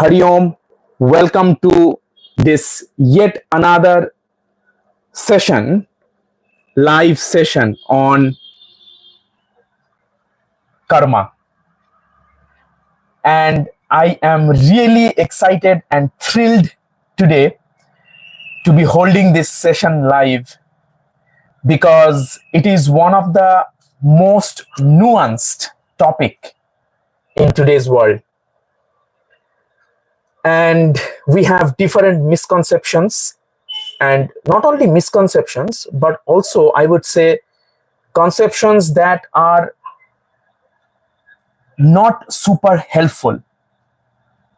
Hari Om, welcome to this yet another session, live session on karma. And I am really excited and thrilled today to be holding this session live because it is one of the most nuanced topic in today's world. And we have different misconceptions, and not only misconceptions, but also I would say conceptions that are not super helpful,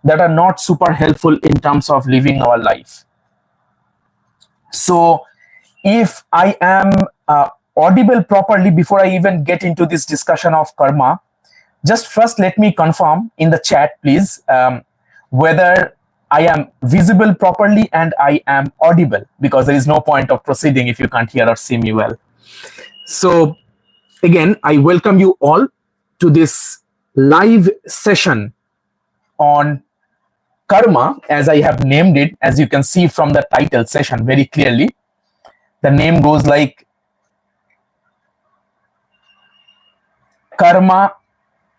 in terms of living our life. So if I am audible properly before I even get into this discussion of karma, just first let me confirm in the chat, please, whether I am visible properly and I am audible, because there is no point of proceeding if you can't hear or see me well. So again, I welcome you all to this live session on karma, as I have named it. As you can see from the title session very clearly, the name goes like Karma,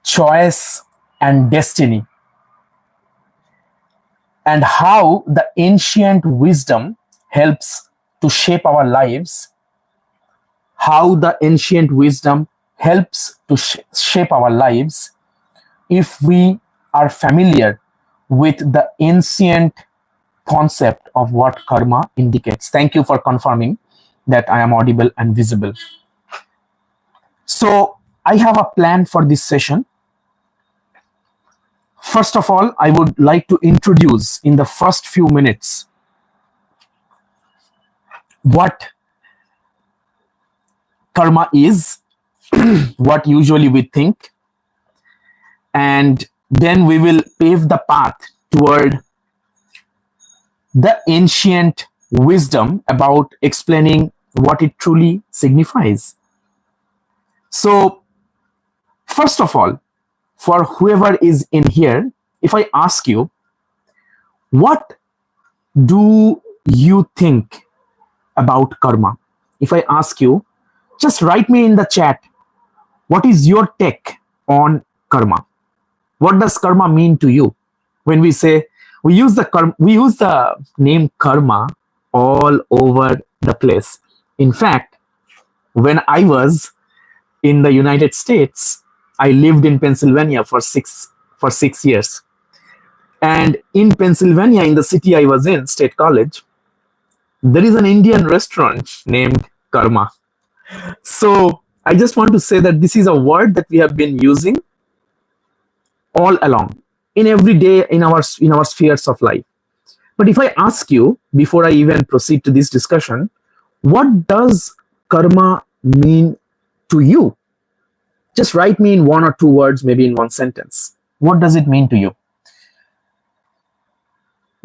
Choice and Destiny, and how the ancient wisdom helps to shape our lives, if we are familiar with the ancient concept of what karma indicates. Thank you for confirming that I am audible and visible. So I have a plan for this session. First of all, I would like to introduce in the first few minutes what karma is, what usually we think, and then we will pave the path toward the ancient wisdom about explaining what it truly signifies. So, first of all, for whoever is in here, if I ask you, what do you think about karma? If I ask you, just write me in the chat, what is your take on karma? What does karma mean to you? When we say, we use the name karma all over the place. In fact, when I was in the United States, I lived in Pennsylvania for six years. And in Pennsylvania, in the city I was in, State College, there is an Indian restaurant named Karma. So I just want to say that this is a word that we have been using all along, in every day, in our spheres of life. But if I ask you, before I even proceed to this discussion, what does karma mean to you? Just write me in one or two words, maybe in one sentence. What does it mean to you?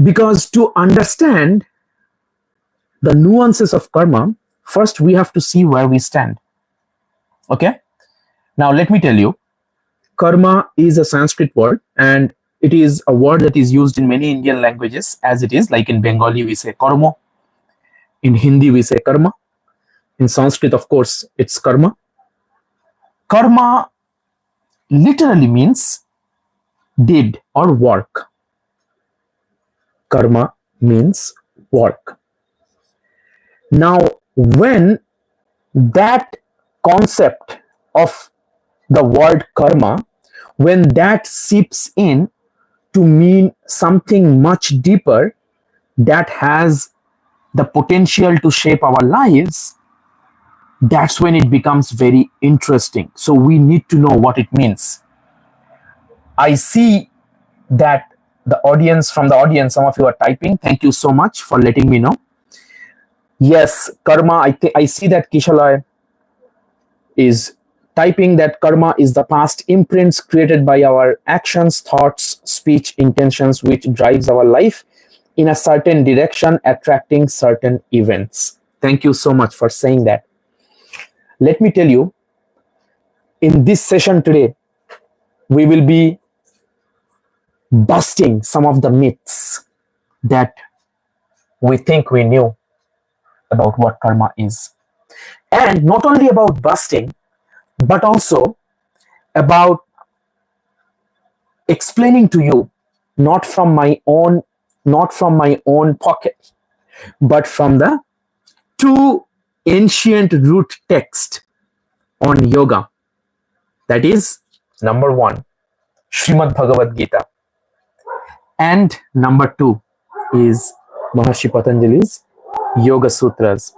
Because to understand the nuances of karma, first we have to see where we stand. Okay? Now let me tell you, karma is a Sanskrit word, and it is a word that is used in many Indian languages as it is. Like in Bengali, we say karma. In Hindi, we say karma. In Sanskrit, of course, it's karma. Karma literally means did or work. Karma means work. Now, when that concept of the word karma, when that seeps in to mean something much deeper that has the potential to shape our lives, that's when it becomes very interesting. So we need to know what it means. I see that from the audience, some of you are typing. Thank you so much for letting me know. Yes, karma, I see that Kishalay is typing that karma is the past imprints created by our actions, thoughts, speech, intentions, which drives our life in a certain direction, attracting certain events. Thank you so much for saying that. Let me tell you, in this session today, we will be busting some of the myths that we think we knew about what karma is. And not only about busting, but also about explaining to you, not from my own pocket, but from the two ancient root texts on yoga. That is, number one, Srimad Bhagavad Gita, and number two is Maharishi Patanjali's Yoga Sutras.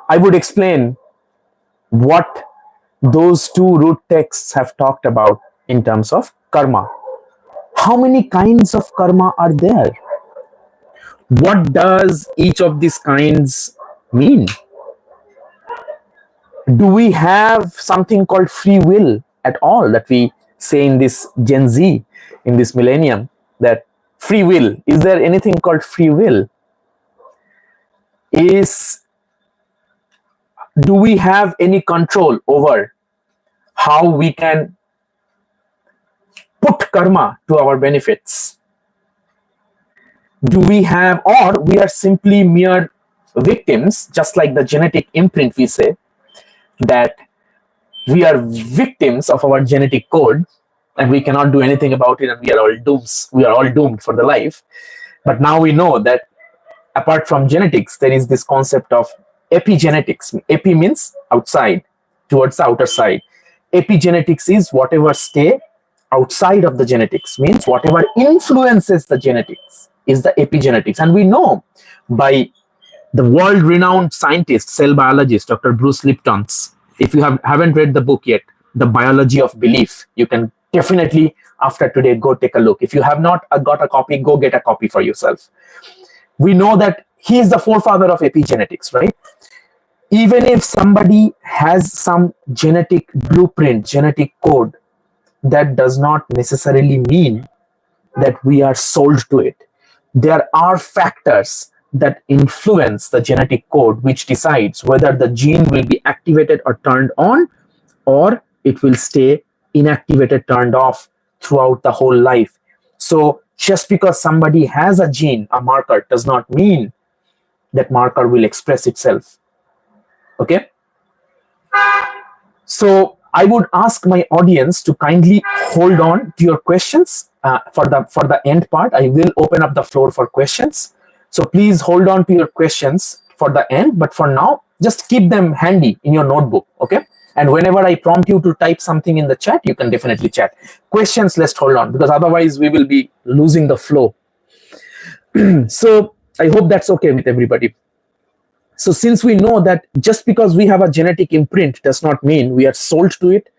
I would explain what those two root texts have talked about in terms of karma. How many kinds of karma are there? What does each of these kinds mean? Do we have something called free will at all, that we say in this Gen Z, in this millennium, that free will? Is there anything called free will? Do we have any control over how we can put karma to our benefits? Do we have, or we are simply mere victims, just like the genetic imprint? We say that we are victims of our genetic code and we cannot do anything about it, and we are all doomed for the life. But now we know that apart from genetics, there is this concept of epigenetics. Epi means outside, towards the outer side. Epigenetics is whatever stay outside of the genetics, means whatever influences the genetics is the epigenetics. And we know by the world-renowned scientist, cell biologist, Dr. Bruce Lipton's, if you haven't read the book yet, The Biology of Belief, you can definitely, after today, go take a look. If you have not got a copy, go get a copy for yourself. We know that he is the forefather of epigenetics, right? Even if somebody has some genetic blueprint, genetic code, that does not necessarily mean that we are sold to it. There are factors that influence the genetic code, which decides whether the gene will be activated or turned on, or it will stay inactivated, turned off throughout the whole life. So just because somebody has a gene, a marker, does not mean that marker will express itself. Okay? So I would ask my audience to kindly hold on to your questions. For the end part, I will open up the floor for questions. So please hold on to your questions for the end. But for now, just keep them handy in your notebook. Okay? And whenever I prompt you to type something in the chat, you can definitely chat. Questions, let's hold on, because otherwise we will be losing the flow. So I hope that's okay with everybody. So since we know that just because we have a genetic imprint does not mean we are sold to it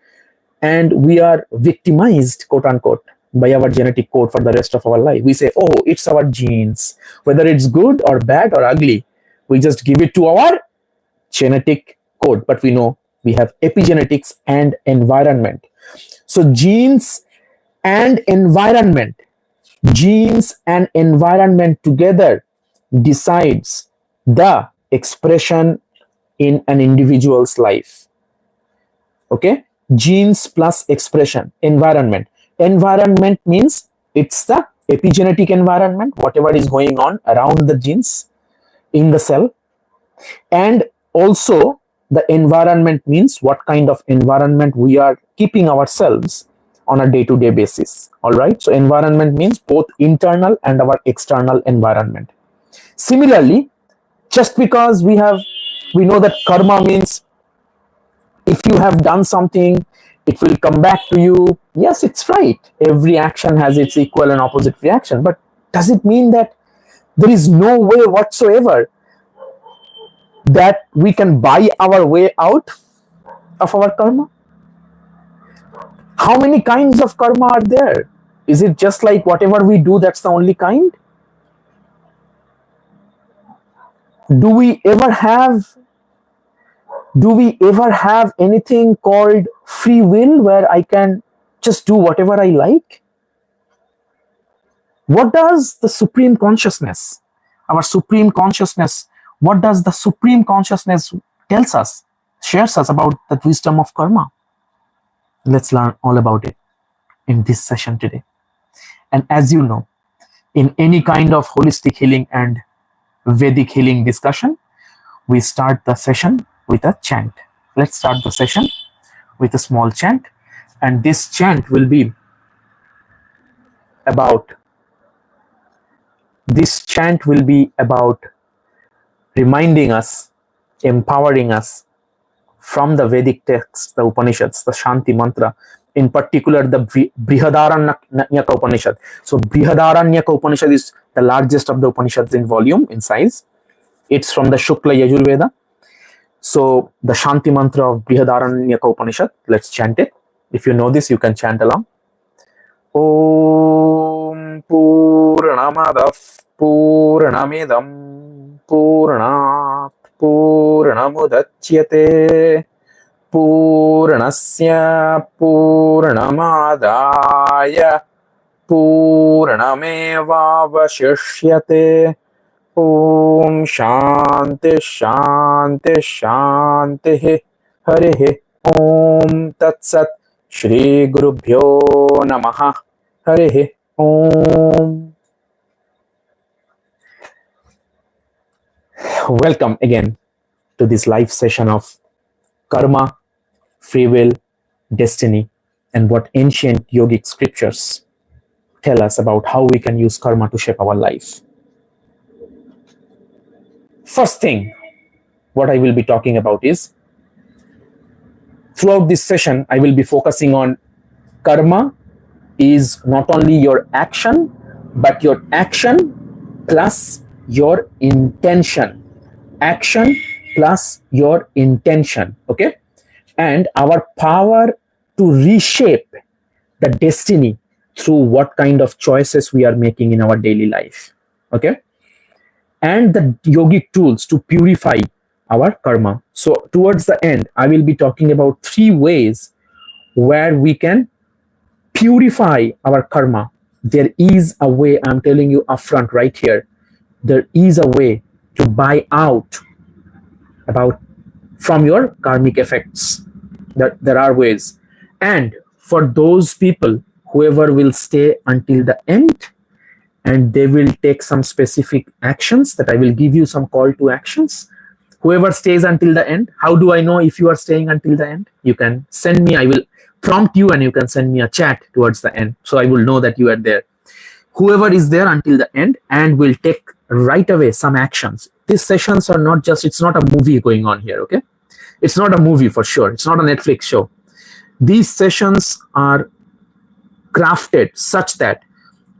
and we are victimized, quote unquote, by our genetic code for the rest of our life. We say, oh, it's our genes. Whether it's good or bad or ugly, we just give it to our genetic code. But we know we have epigenetics and environment. So genes and environment together decides the expression in an individual's life. Okay? Genes plus expression, environment. Environment means it's the epigenetic environment, whatever is going on around the genes in the cell. And also the environment means what kind of environment we are keeping ourselves on a day-to-day basis. All right? So environment means both internal and our external environment. Similarly, just because we know that karma means if you have done something, it will come back to you. Yes, it's right. Every action has its equal and opposite reaction. But does it mean that there is no way whatsoever that we can buy our way out of our karma? How many kinds of karma are there? Is it just like whatever we do, that's the only kind? Do we ever have anything called free will where I can just do whatever I like? What does the Supreme Consciousness, what does the Supreme Consciousness tells us, shares us about the wisdom of karma? Let's learn all about it in this session today. And as you know, in any kind of holistic healing and Vedic healing discussion, we start the session with a chant. Let's start the session with a small chant, and this chant will be about reminding us, empowering us from the Vedic texts, the Upanishads, the Shanti mantra, in particular the Brihadaranyaka Upanishad. So Brihadaranyaka Upanishad is the largest of the Upanishads in volume, in size. It's from the Shukla Yajurveda. So the Shanti mantra of Brihadaranyaka Upanishad, let's chant it. If you know this, you can chant along. Om Purnamadav Purnamidam Purnat Purnamudachyate Purnasya Purnamadaya Purnamevavashishyate. Om Shanti Shanti Shanti Hare Om Tat Sat Shri Gurubhyo Namaha Hare Om. Welcome again to this live session of Karma, Free Will, Destiny, and what ancient yogic scriptures tell us about how we can use karma to shape our life. First thing, what I will be talking about is, throughout this session, I will be focusing on karma is not only your action, but your action plus your intention. Action plus your intention, okay? And our power to reshape the destiny through what kind of choices we are making in our daily life, okay? And the yogic tools to purify our karma. So towards the end, I will be talking about 3 ways where we can purify our karma. There is a way, I'm telling you upfront right here, there is a way to buy out from your karmic effects. There are ways. And for those people, whoever will stay until the end, and they will take some specific actions that I will give you some call to actions. Whoever stays until the end, how do I know if you are staying until the end? You can send me, I will prompt you, and you can send me a chat towards the end, so I will know that you are there. Whoever is there until the end and will take right away some actions. These sessions are not just, it's not a movie going on here, okay? It's not a movie for sure. It's not a Netflix show. These sessions are crafted such that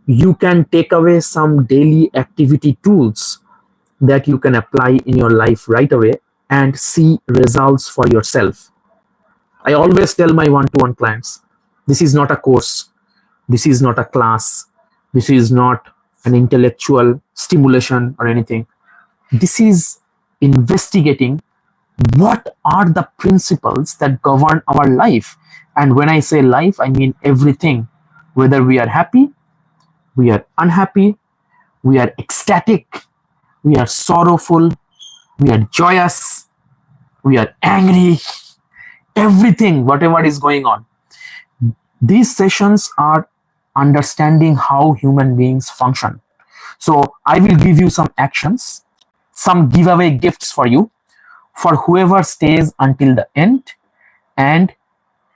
you can take away some daily activity tools that you can apply in your life right away and see results for yourself. I always tell my one-to-one clients, this is not a course, this is not a class, this is not an intellectual stimulation or anything. This is investigating what are the principles that govern our life. And when I say life, I mean everything, whether we are happy, we are unhappy, we are ecstatic, we are sorrowful, we are joyous, we are angry, everything, whatever is going on. These sessions are understanding how human beings function. So I will give you some actions, some giveaway gifts for you, for whoever stays until the end and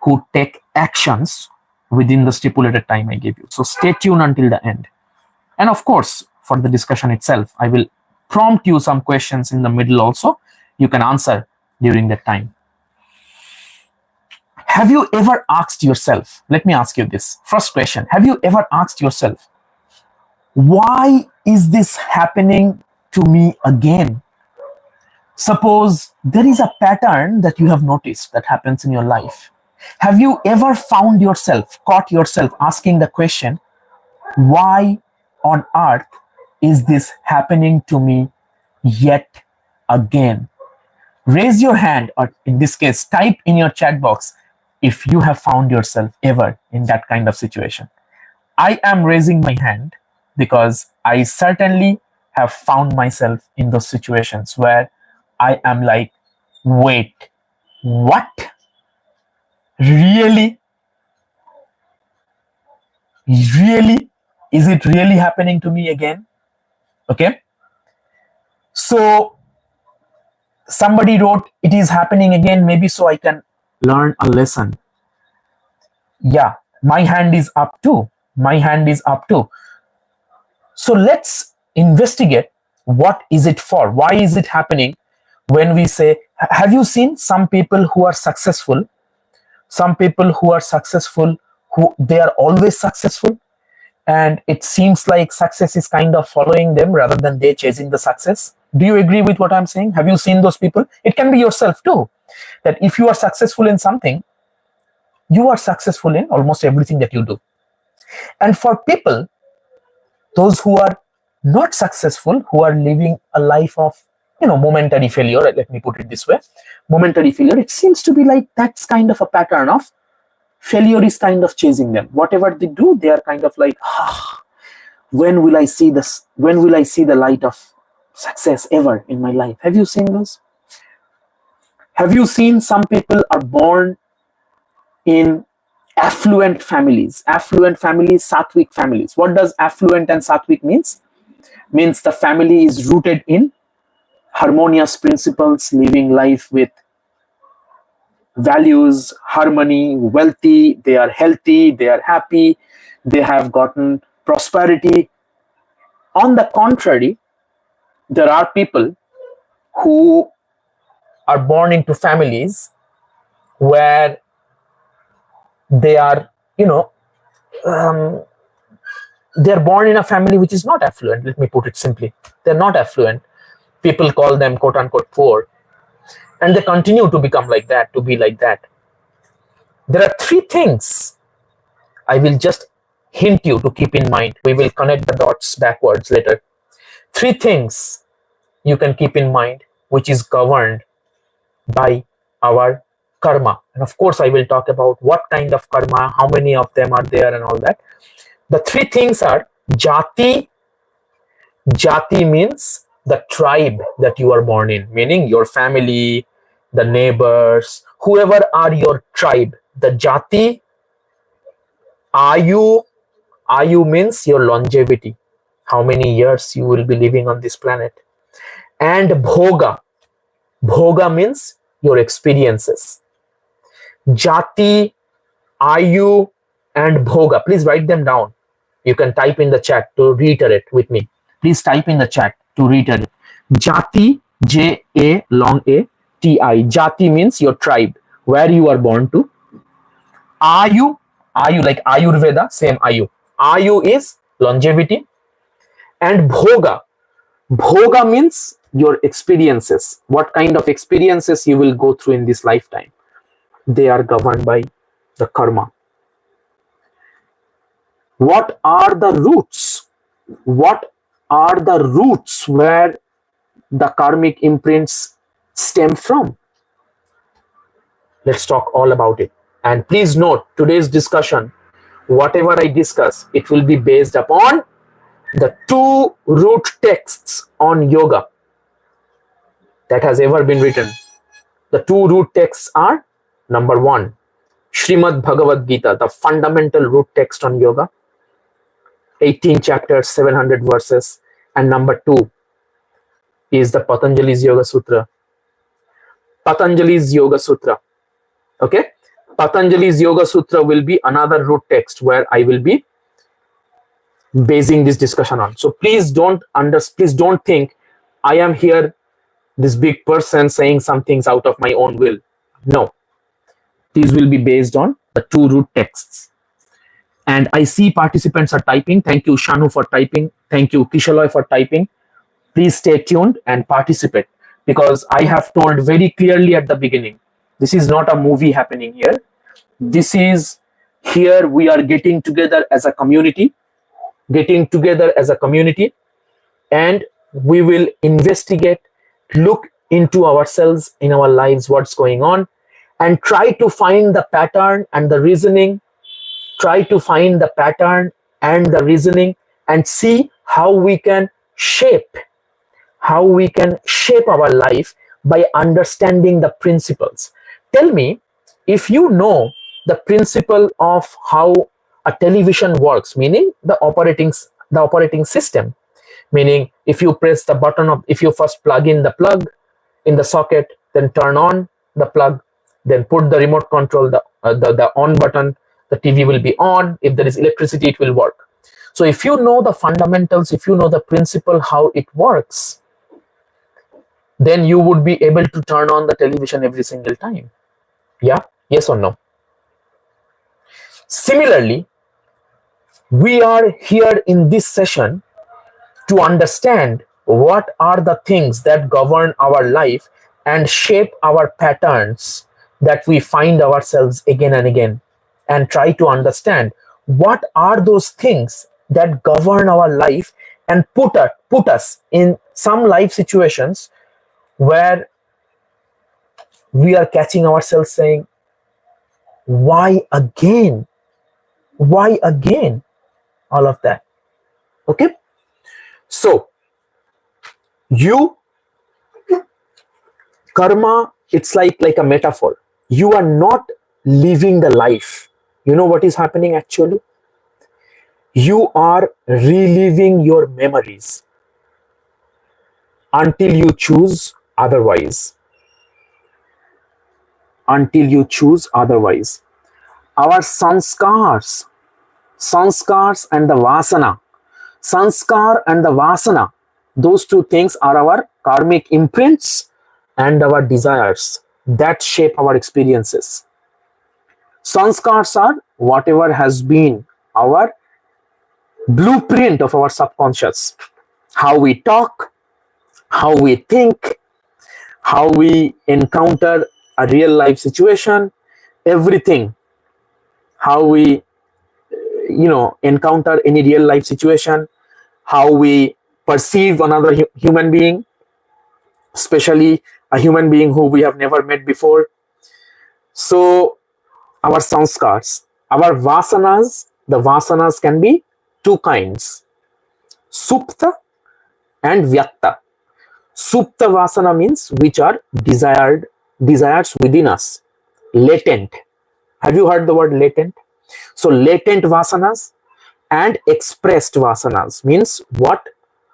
who take actions within the stipulated time I give you. So stay tuned until the end. And of course, for the discussion itself, I will prompt you some questions in the middle also. You can answer during that time. Have you ever asked yourself, let me ask you this first question, have you ever asked yourself, why is this happening to me again? Suppose there is a pattern that you have noticed that happens in your life. Have you ever found yourself, caught yourself asking the question, why on earth is this happening to me yet again? Raise your hand, or in this case, type in your chat box if you have found yourself ever in that kind of situation. I am raising my hand because I certainly have found myself in those situations where I am like, wait, what? Really? Really? Is it really happening to me again? Okay. So somebody wrote, it is happening again, maybe so I can learn a lesson. Yeah, my hand is up too. My hand is up too. So let's investigate, what is it for? Why is it happening? When we say, have you seen some people who are successful? Some people who are successful, who they are always successful, and it seems like success is kind of following them rather than they chasing the success. Do you agree with what I'm saying? Have you seen those people? It can be yourself too, that if you are successful in something, you are successful in almost everything that you do. And for people, those who are not successful, who are living a life of momentary failure, let me put it this way, momentary failure, it seems to be like that's kind of a pattern of failure is kind of chasing them. Whatever they do, they are kind of like, when will I see this? When will I see the light of success ever in my life? Have you seen this? Have you seen some people are born in affluent families? Affluent families, sattvic families. What does affluent and sattvic means? Means the family is rooted in harmonious principles, living life with values, harmony, wealthy, they are healthy, they are happy, they have gotten prosperity. On the contrary, there are people who are born into families where they are, they're born in a family which is not affluent. Let me put it simply. They're not affluent. People call them quote unquote poor. And they continue to become like that, to be like that. There are three things I will just hint you to keep in mind. We will connect the dots backwards later. Three things you can keep in mind, which is governed by our karma. And of course, I will talk about what kind of karma, how many of them are there and all that. The three things are jati. Jati means the tribe that you are born in, meaning your family, the neighbors, whoever are your tribe. The jati. Ayu. Ayu means your longevity, how many years you will be living on this planet. And bhoga. Bhoga means your experiences. Jati, Ayu, and bhoga. Please write them down. You can type in the chat to reiterate with me. Please type in the chat to reiterate. Jati, J-A, long A, T-I. Jati means your tribe, where you are born to. Ayu, Ayu like Ayurveda, same Ayu. Ayu is longevity. And bhoga. Bhoga means your experiences. What kind of experiences you will go through in this lifetime. They are governed by the karma. What are the roots? What are the roots where the karmic imprints stem from? Let's talk all about it. And please note, today's discussion, whatever I discuss, it will be based upon the two root texts on yoga that has ever been written. The two root texts are, number one, Srimad Bhagavad Gita, the fundamental root text on yoga, 18 chapters, 700 verses. And number two is the Patanjali's Yoga Sutra. Patanjali's Yoga Sutra. Okay? Patanjali's Yoga Sutra will be another root text where I will be basing this discussion on. So please don't think I am here, this big person saying some things out of my own will. No. These will be based on the two root texts. And I see participants are typing. Thank you, Shanu, for typing. Thank you, Kishaloy, for typing. Please stay tuned and participate, because I have told very clearly at the beginning, this is not a movie happening here. This is, here we are getting together as a community, and we will investigate, look into ourselves, in our lives, what's going on, and try to find the pattern and the reasoning, and see how we can shape our life by understanding the principles. Tell me, if you know the principle of how a television works, meaning the operating system, meaning if you press the button of, if you first plug in the socket, then turn on the plug, then put the remote control, the on button, the TV will be on. If there is electricity, it will work. So if you know the fundamentals, if you know the principle, how it works, then you would be able to turn on the television every single time. Yeah? Yes or no? Similarly, we are here in this session to understand what are the things that govern our life and shape our patterns that we find ourselves again and again, and try to understand what are those things that govern our life and put us in some life situations where we are catching ourselves saying, why again? Why again? All of that. Okay? So, karma, it's like a metaphor. You are not living the life. You know what is happening actually? You are reliving your memories until you choose otherwise. Until you choose otherwise. Our sanskars and the vasana. Sanskar and the vasana, those two things are our karmic imprints and our desires that shape our experiences. Sanskars are whatever has been our blueprint of our subconscious. How we talk, how we think, how we encounter a real life situation, everything. How we encounter any real life situation, how we perceive another human being, especially a human being who we have never met before. So our sanskars, our vasanas, the vasanas can be two kinds, supta and vyakta. Supta vasana means which are desires within us, latent. Have you heard the word latent? So latent vasanas and expressed vasanas means what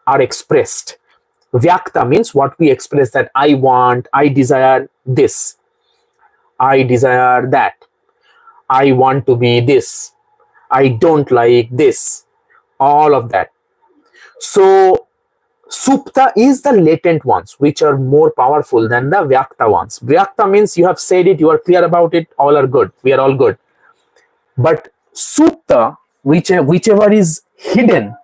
are expressed. Vyakta means what we express, that I want, I desire this, I desire that, I want to be this, I don't like this, all of that. So supta is the latent ones, which are more powerful than the vyakta ones. Vyakta means you have said it, you are clear about it, all are good, we are all good. But supta, whichever is hidden,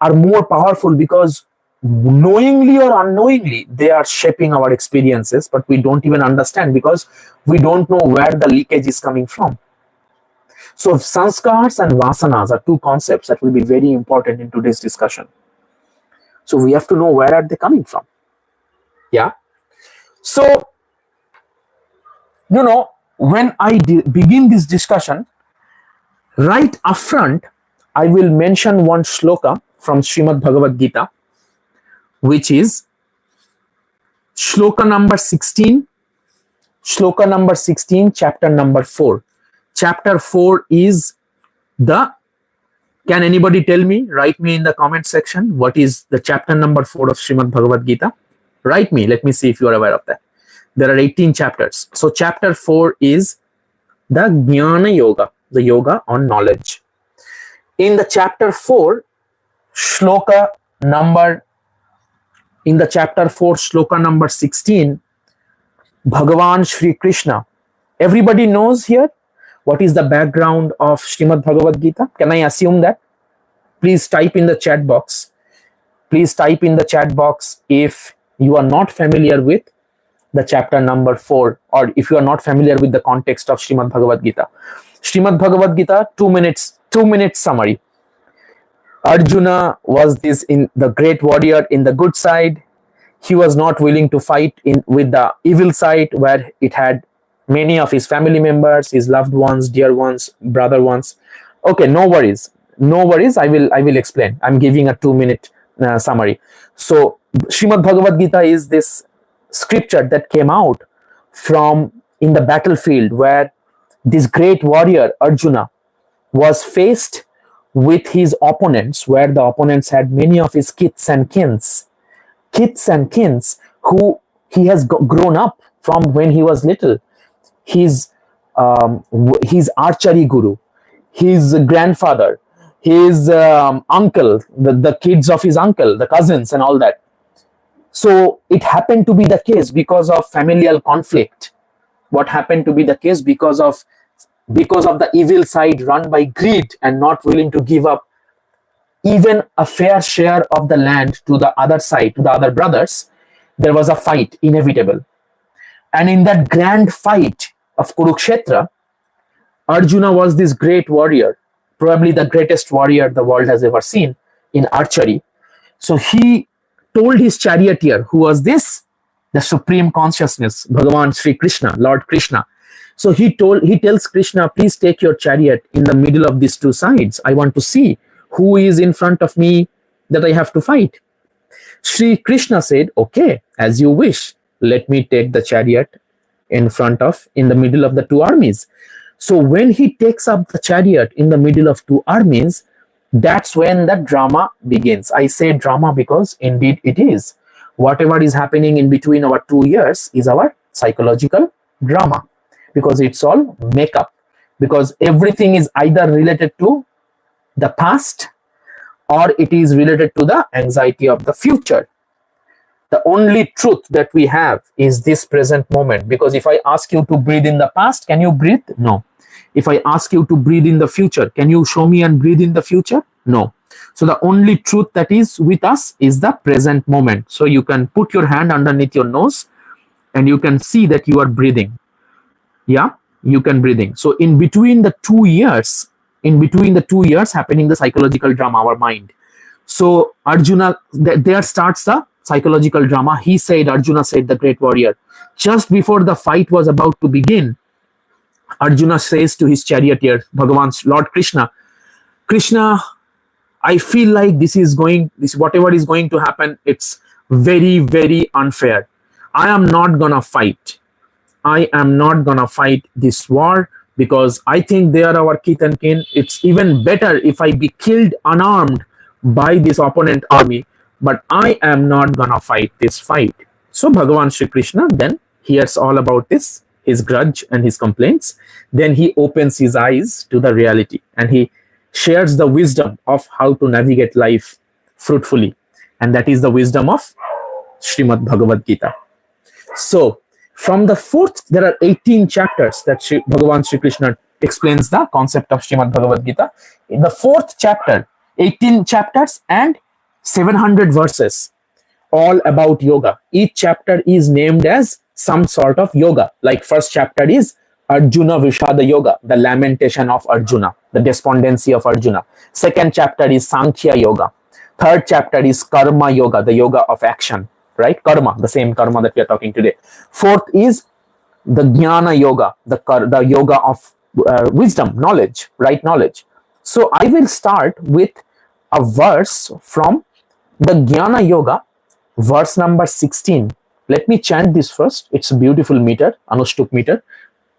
are more powerful because knowingly or unknowingly they are shaping our experiences, but we don't even understand because we don't know where the leakage is coming from. So sanskars and vasanas are two concepts that will be very important in today's discussion. So we have to know where are they coming from. Yeah. So, when I begin this discussion, right upfront, I will mention one shloka from Srimad Bhagavad Gita, which is shloka number 16, chapter number 4. Chapter 4 is can anybody tell me, write me in the comment section, what is the chapter number 4 of Srimad Bhagavad Gita? Write me, let me see if you are aware of that. There are 18 chapters. So chapter 4 is the Jnana Yoga, the yoga on knowledge. In the chapter 4, shloka number 16, Bhagavan Shri Krishna. Everybody knows here what is the background of Srimad Bhagavad Gita? Can I assume that? Please type in the chat box. Please type in the chat box if you are not familiar with the chapter number 4, or if you are not familiar with the context of Srimad Bhagavad Gita. Srimad Bhagavad Gita, 2 minutes summary. Arjuna was the great warrior in the good side. He was not willing to fight with the evil side, where it had many of his family members, his loved ones, dear ones, brother ones. Okay, no worries. I will explain. I'm giving a 2-minute summary. So Srimad Bhagavad Gita is this scripture that came out from in the battlefield, where this great warrior Arjuna was faced with his opponents, where the opponents had many of his kiths and kins who he has grown up from when he was little. His archery guru, his grandfather, his uncle, the kids of his uncle, the cousins, and all that. So it happened to be the case because of familial conflict. What happened to be the case because of the evil side run by greed and not willing to give up even a fair share of the land to the other side, to the other brothers. There was a fight inevitable. And in that grand fight of Kurukshetra, Arjuna was this great warrior, probably the greatest warrior the world has ever seen in archery. So he told his charioteer, who was this? The supreme consciousness, Bhagavan Sri Krishna, Lord Krishna. So he tells Krishna, please take your chariot in the middle of these two sides. I want to see who is in front of me that I have to fight. Sri Krishna said, okay, as you wish, let me take the chariot in the middle of the two armies. So when he takes up the chariot in the middle of two armies, that's when the drama begins. I say drama because indeed it is. Whatever is happening in between our 2 years is our psychological drama, because it's all makeup, because everything is either related to the past or it is related to the anxiety of the future. The only truth that we have is this present moment, because if I ask you to breathe in the past, can you breathe? No. If I ask you to breathe in the future, can you show me and breathe in the future? No. So the only truth that is with us is the present moment. So you can put your hand underneath your nose and you can see that you are breathing. Yeah, you can breathing. So in between the 2 years, happening the psychological drama, our mind. So Arjuna, there starts the psychological drama. Arjuna said, the great warrior, just before the fight was about to begin, Arjuna says to his charioteer, Bhagavan Lord Krishna, I feel like whatever is going to happen, it's very, very unfair. I am not gonna fight this war because I think they are our kith and kin. It's even better if I be killed unarmed by this opponent army, but I am not gonna fight this fight. So Bhagavan Sri Krishna then hears all about this, his grudge and his complaints. Then he opens his eyes to the reality and he shares the wisdom of how to navigate life fruitfully. And that is the wisdom of Srimad Bhagavad Gita. So from the fourth, there are 18 chapters that Bhagavan Sri Krishna explains the concept of Srimad Bhagavad Gita. In the fourth chapter, 18 chapters and 700 verses, all about yoga. Each chapter is named as some sort of yoga. Like first chapter is Arjuna Vishada Yoga, the lamentation of Arjuna, the despondency of Arjuna. Second chapter is Sankhya Yoga. Third chapter is Karma Yoga, the yoga of action, right? Karma, the same karma that we are talking today. Fourth is the Jnana Yoga, the yoga of wisdom, knowledge, right knowledge. So I will start with a verse from the Jnana Yoga, verse number 16. Let me chant this first. It's a beautiful meter, Anushtuk meter.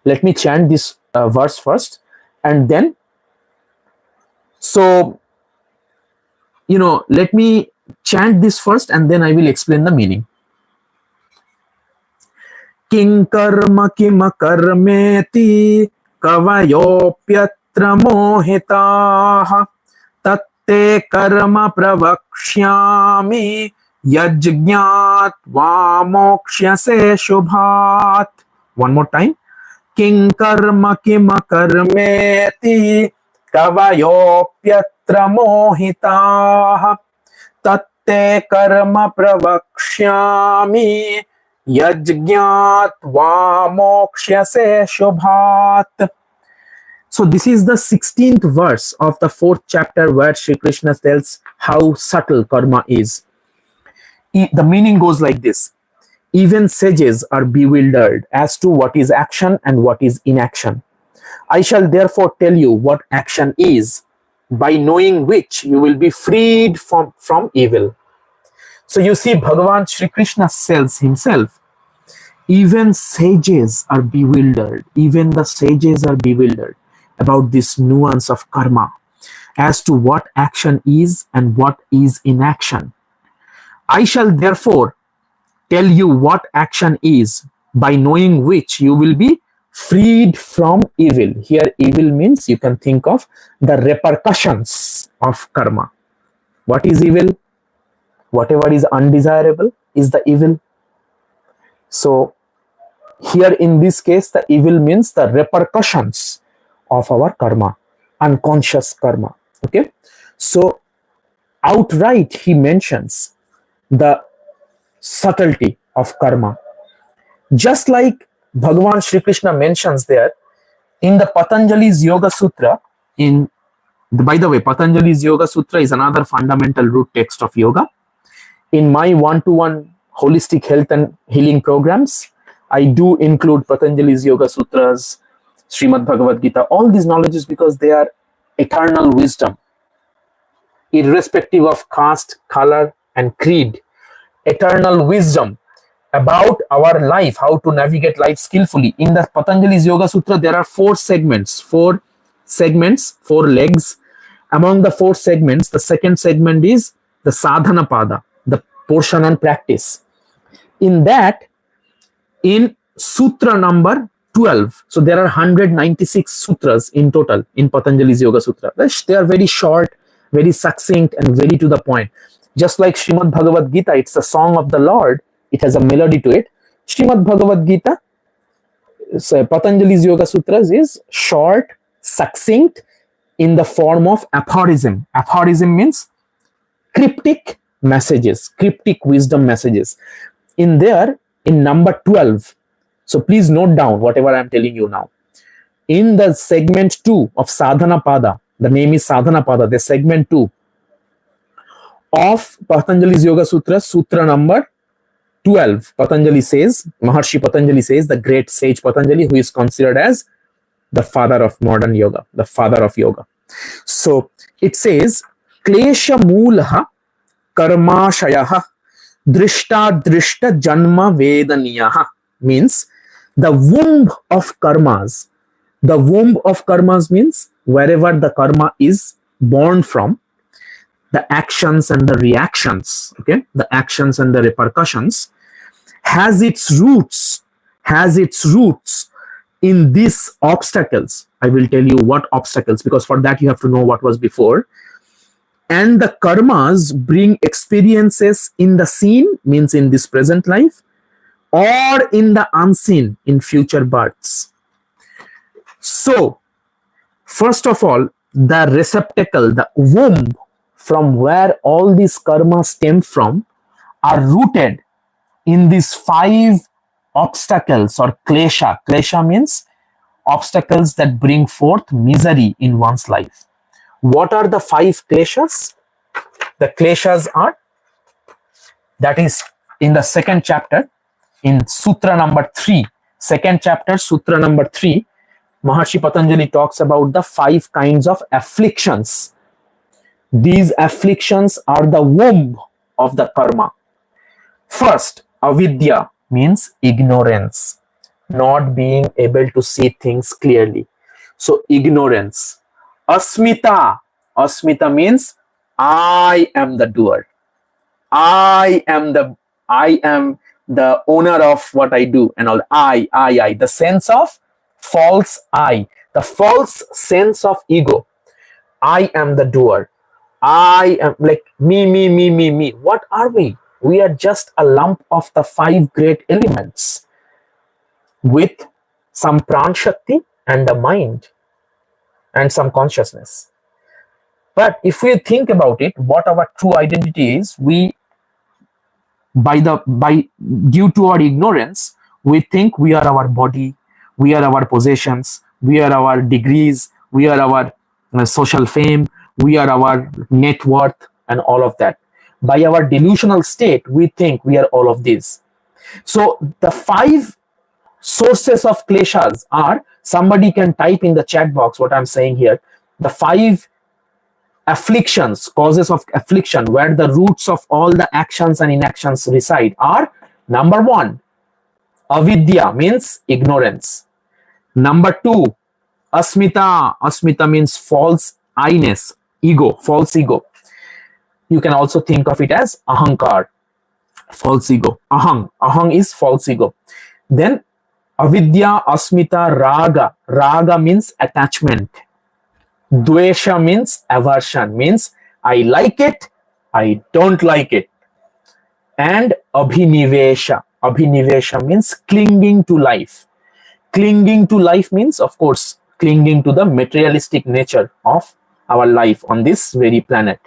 Let me chant this verse first, and then, let me chant this first and then I will explain the meaning. King karma kima karmeti kavayopyatra mohitaha tatte karma pravakshyami yajñat va mokshyase shubhat. One more time. King karma kima karmeti kavayopyatra mohitaha tatte karma pravakshyami yajñat va mokshyase shubhat. So this is the 16th verse of the 4th chapter where Sri Krishna tells how subtle karma is. The meaning goes like this. Even sages are bewildered as to what is action and what is inaction. I shall therefore tell you what action is, by knowing which you will be freed from evil. So you see, Bhagavan Sri Krishna tells himself, even sages are bewildered. Even the sages are bewildered. about this nuance of karma, as to what action is and what is inaction. I shall therefore tell you what action is, by knowing which you will be freed from evil. Here, evil means you can think of the repercussions of karma. What is evil? Whatever is undesirable is the evil. So, here in this case, the evil means the repercussions of our karma, unconscious karma. Okay, so outright he mentions the subtlety of karma, just like Bhagavan Shri Krishna mentions there in the Patanjali's Yoga Sutra. By the way, Patanjali's Yoga Sutra is another fundamental root text of yoga. In my one-to-one holistic health and healing programs, I do include Patanjali's Yoga Sutras, Srimad Bhagavad Gita, all these knowledges, because they are eternal wisdom, irrespective of caste, color, and creed. Eternal wisdom about our life, how to navigate life skillfully. In the Patanjali's Yoga Sutra, there are four segments, four legs. Among the four segments, the second segment is the sadhana pada, the portion on practice. In that, in sutra number 12, so there are 196 sutras in total in Patanjali's Yoga Sutra. They are very short, very succinct, and very to the point. Just like Srimad Bhagavad Gita, it's a song of the Lord. It has a melody to it. Srimad Bhagavad Gita, so Patanjali's Yoga Sutras is short, succinct, in the form of aphorism. Aphorism means cryptic messages, cryptic wisdom messages. In there, in number 12, so please note down whatever I'm telling you now. In the segment 2 of Sadhana Pada, the name is Sadhana Pada, the segment 2 of Patanjali's Yoga Sutra, Sutra number 12, Maharshi Patanjali says, the great sage Patanjali, who is considered as the father of modern yoga, the father of yoga. So it says, Klesha Moolaha Karmashayaha Drishta Drishta Janma Vedaniyaha, means the womb of karmas. The womb of karmas means wherever the karma is born from, the actions and the reactions, okay, the actions and the repercussions, has its roots in these obstacles. I will tell you what obstacles, because for that you have to know what was before. And the karmas bring experiences in the seen, means in this present life, or in the unseen, in future births. So, first of all, the receptacle, the womb from where all these karmas stem from, are rooted in these 5 obstacles or klesha. Klesha means obstacles that bring forth misery in one's life. What are the 5 kleshas? The kleshas are, that is in the second chapter, in Sutra number 3, second chapter, Sutra number 3, Maharshi Patanjali talks about the 5 kinds of afflictions. These afflictions are the womb of the karma. First, avidya means ignorance, not being able to see things clearly. So, ignorance. Asmita means I am the doer. I am the owner of what I do and all. I. The sense of false I, the false sense of ego. I am the doer. I am like me. What are we? We are just a lump of the 5 great elements with some pran shakti and a mind and some consciousness. But if we think about it, what our true identity is, we, due to our ignorance, we think we are our body, we are our possessions, we are our degrees, we are our social fame, we are our net worth, and all of that. By our delusional state, we think we are all of these. So the 5 sources of kleshas are, somebody can type in the chat box what I'm saying here, the 5 afflictions, causes of affliction, where the roots of all the actions and inactions reside are: number 1, avidya means ignorance. Number 2, Asmita means false I-ness, ego, false ego. You can also think of it as ahankar, false ego. Ahang is false ego. Then avidya, asmita, raga means attachment. Dvesha means aversion, means I like it, I don't like it. And abhinivesha means clinging to life. Clinging to life means, of course, clinging to the materialistic nature of our life on this very planet.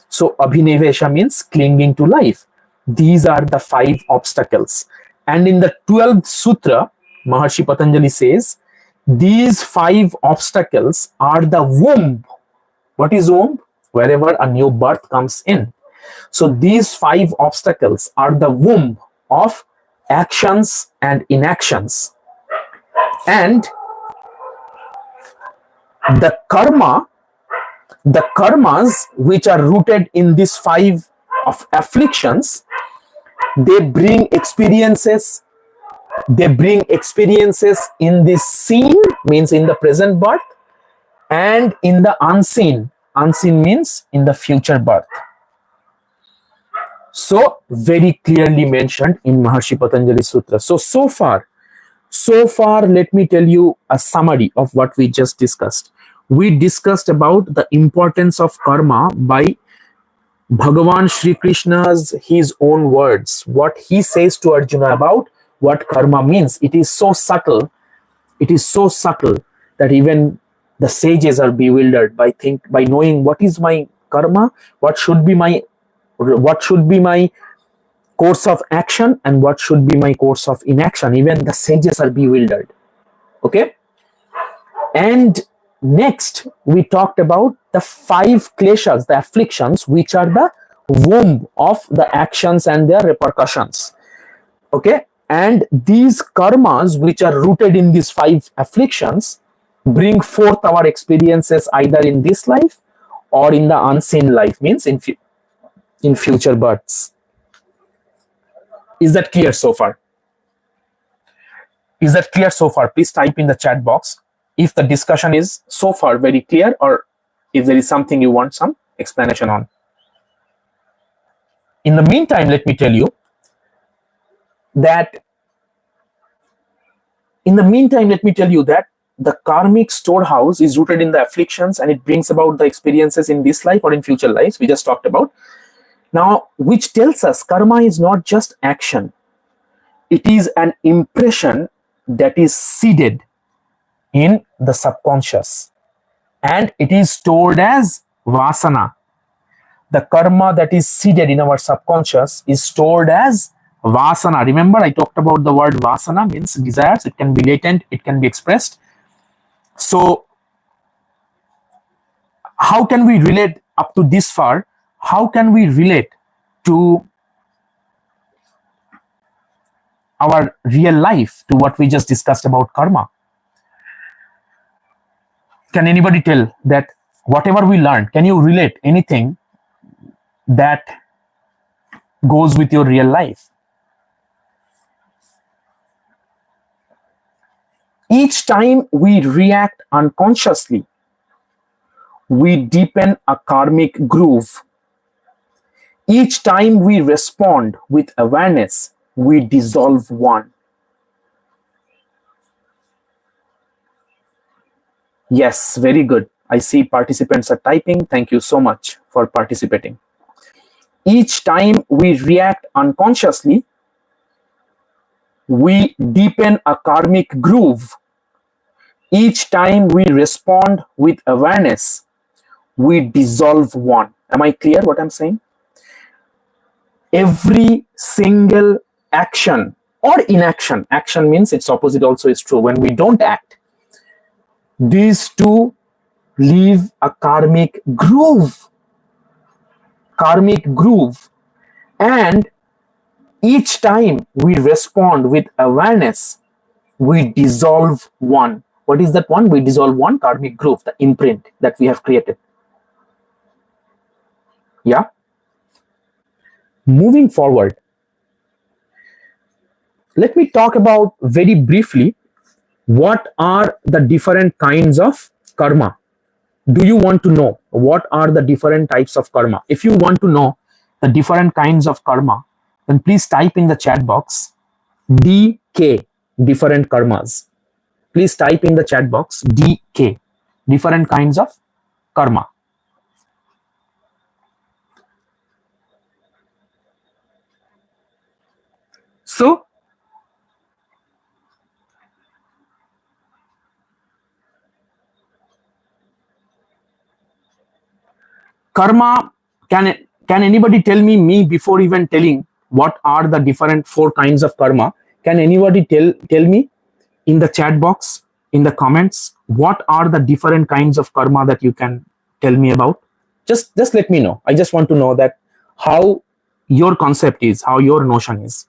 So abhinivesha means clinging to life. These are the 5 obstacles. And in the 12th sutra, Maharshi Patanjali says, these 5 obstacles are the womb. What is womb? Wherever a new birth comes in. So these 5 obstacles are the womb of actions and inactions. And the karmas which are rooted in these 5 of afflictions, they bring experiences in this seen, means in the present birth, and in the unseen means in the future birth. So very clearly mentioned in Maharshi Patanjali Sutra. So far let me tell you a summary of what we just discussed. We discussed about the importance of karma by Bhagavan Shri Krishna's his own words, what he says to Arjuna about what karma means. It is so subtle that even the sages are bewildered by knowing what is my karma, what should be my course of action, and what should be my course of inaction. Even the sages are bewildered. Okay? And next, we talked about the 5 kleshas, the afflictions, which are the womb of the actions and their repercussions. Okay? And these karmas, which are rooted in these 5 afflictions, bring forth our experiences either in this life or in the unseen life, means in future births. Is that clear so far? Please type in the chat box if the discussion is so far very clear, or if there is something you want some explanation on. In the meantime, let me tell you that the karmic storehouse is rooted in the afflictions, and it brings about the experiences in this life or in future lives we just talked about. Now, which tells us karma is not just action. It is an impression that is seeded in the subconscious, and it is stored as vasana. The karma that is seeded in our subconscious is stored as vasana. Remember, I talked about the word vasana, means desires. It can be latent, it can be expressed. So how can we relate up to this far? How can we relate to our real life, to what we just discussed about karma? Can anybody tell that whatever we learned, can you relate anything that goes with your real life? Each time we react unconsciously, we deepen a karmic groove. Each time we respond with awareness, we dissolve one. Yes, very good. I see participants are typing. Thank you so much for participating. Each time we react unconsciously, we deepen a karmic groove. Each time we respond with awareness, we dissolve one. Am I clear what I'm saying? Every single action or inaction, action means its opposite also is true. When we don't act, these two leave a karmic groove. And each time we respond with awareness, we dissolve one. What is that one? We dissolve one karmic groove, the imprint that we have created. Yeah? Moving forward, let me talk about very briefly What are the different kinds of karma? Do you want to know what are the different types of karma? If you want to know the different kinds of karma, then please type in the chat box DK, different karmas. Please type in the chat box DK, different kinds of karma. So, karma, can anybody tell me before even telling what are the different four kinds of karma? Can anybody tell me in the chat box, in the comments, what are the different kinds of karma that you can tell me about? Just let me know. I just want to know that how your concept is, how your notion is.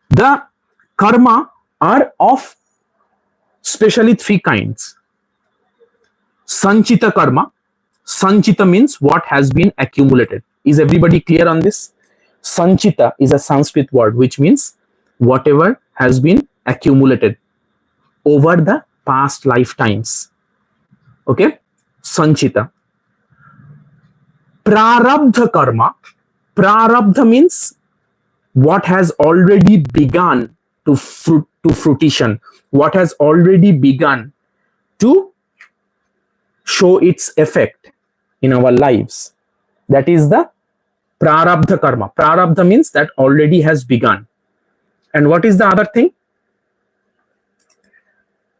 The karma are of specially three kinds. Sanchita karma. Sanchita means what has been accumulated. Is everybody clear on this? Sanchita is a Sanskrit word which means whatever has been accumulated over the past lifetimes. Okay? Sanchita. Prarabdha karma. Prarabdha means what has already begun to fruition, what has already begun to show its effect in our lives. That is the Prarabdha karma. Prarabdha means that already has begun. And what is the other thing?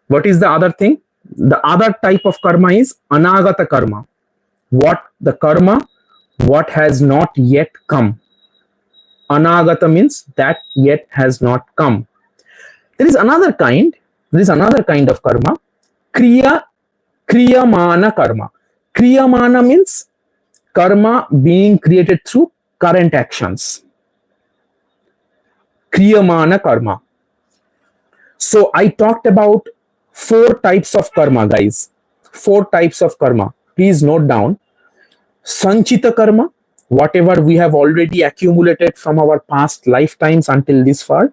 What is the other thing? The other type of karma is Anagata karma. What the karma, what has not yet come. Anagata means that yet has not come. There is another kind of karma, Kriyamana karma. Kriyamana means karma being created through current actions. Kriyamana karma. So I talked about four types of karma, guys. Four types of karma. Please note down. Sanchita karma, whatever we have already accumulated from our past lifetimes until this far.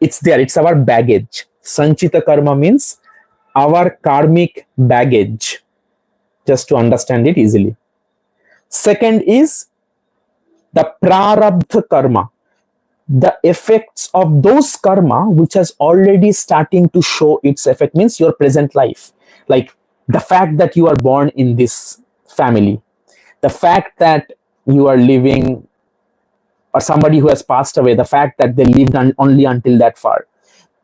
It's there, it's our baggage. Sanchita karma means our karmic baggage, just to understand it easily. Second is the Prarabdha karma, the effects of those karma which has already starting to show its effect, means your present life. Like the fact that you are born in this family, the fact that you are living, or somebody who has passed away, the fact that they lived only until that far,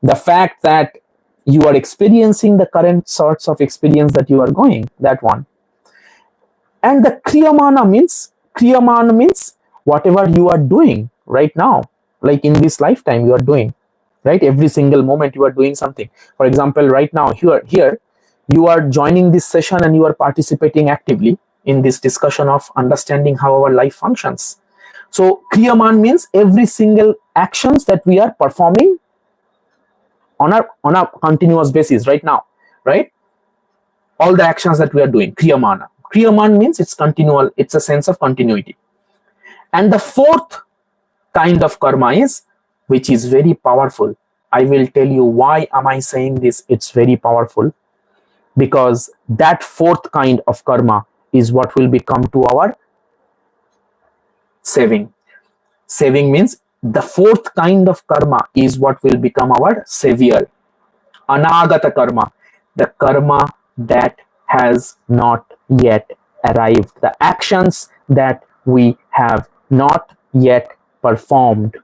the fact that you are experiencing the current sorts of experience that you are going, that one. And the Kriyamana means whatever you are doing right now, like in this lifetime you are doing, right? Every single moment you are doing something. For example, right now here you are joining this session and you are participating actively in this discussion of understanding how our life functions. So Kriyaman means every single actions that we are performing on a continuous basis right now, right? All the actions that we are doing, Kriyamana. Kriyaman means it's continual, it's a sense of continuity. And the fourth kind of karma is, which is very powerful. I will tell you why am I saying this, it's very powerful. Because that fourth kind of karma is what will become to our saving. Saving means the fourth kind of karma is what will become our savior. Anagata karma, the karma that has not yet arrived, the actions that we have not yet performed.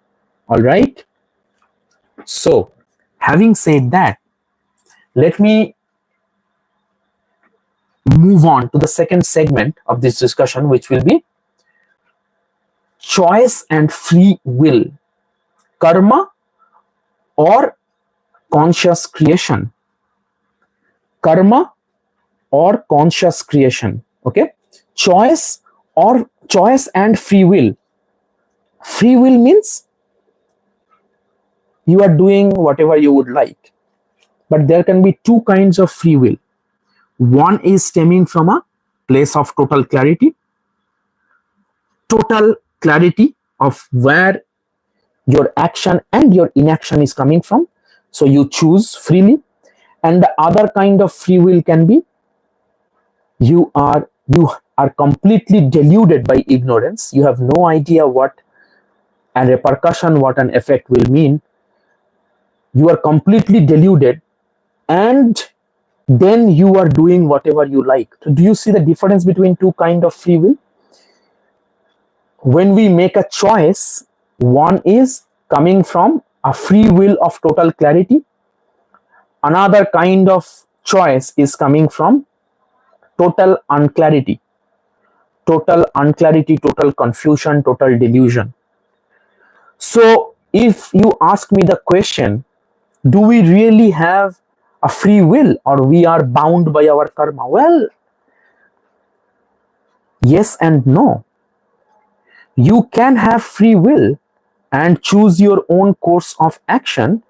All right. So, having said that, let me move on to the second segment of this discussion, which will be choice and free will, karma or conscious creation. Karma or conscious creation. Okay, choice and free will. Free will means you are doing whatever you would like, but there can be two kinds of free will. One is stemming from a place of total clarity of where your action and your inaction is coming from. So you choose freely. And the other kind of free will can be you are completely deluded by ignorance. You have no idea what a repercussion, what an effect will mean. You are completely deluded, and then you are doing whatever you like. So do you see the difference between two kind of free will? When we make a choice, one is coming from a free will of total clarity. Another kind of choice is coming from total unclarity, total confusion, total delusion. So if you ask me the question, do we really have a free will or we are bound by our karma? Well, yes and no. You can have free will and choose your own course of action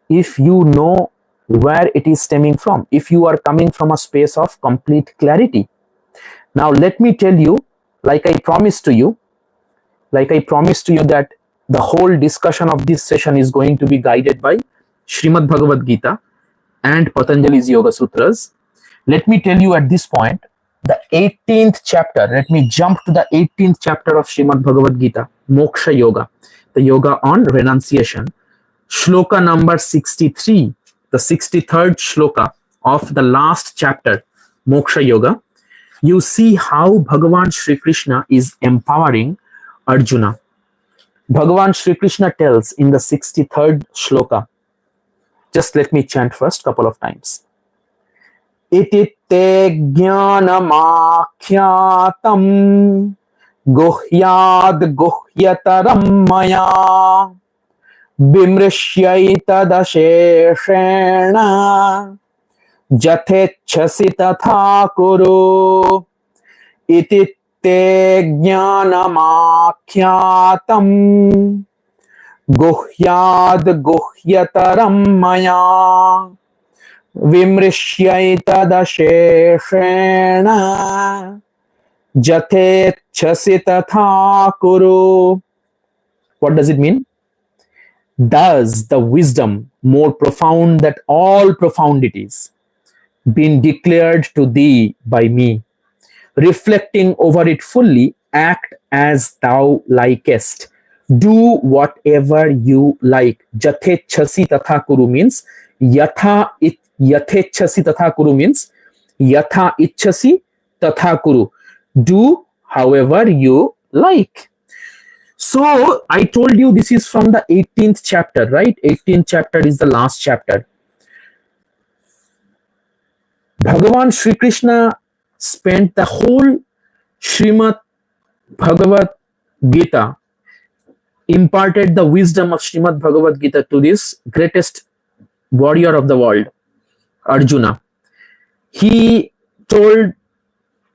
if you know where it is stemming from, if you are coming from a space of complete clarity. Now let me tell you, like I promised to you that the whole discussion of this session is going to be guided by Srimad Bhagavad Gita and Patanjali's Yoga Sutras. Let me tell you at this point, the 18th chapter, let me jump to the 18th chapter of Srimad Bhagavad Gita, Moksha Yoga, the yoga on renunciation. Shloka number 63, the 63rd shloka of the last chapter, Moksha Yoga. You see how Bhagavan Shri Krishna is empowering Arjuna. Bhagavan Shri Krishna tells in the 63rd shloka, just let me chant first couple of times. Iti te jnanamakyatam guhyad guhyataram maya vimrishyaitada jathechasi tatha kuru. Iti te jnanamakyatam guhyad guhyataram maya vimrishyaitada jathechasi tatha kuru. What does it mean? Does the wisdom more profound than all profundities been declared to thee by me? Reflecting over it fully, act as thou likest. Do whatever you like. Jathechasi tatha kuru means yathechasi tatha kuru means yatha ichhasi tatha kuru. Do however you like. So I told you this is from the 18th chapter, right? 18th chapter is the last chapter. Bhagavan Shri Krishna spent the whole Srimad Bhagavad Gita, imparted the wisdom of Srimad Bhagavad Gita to this greatest warrior of the world, Arjuna. He told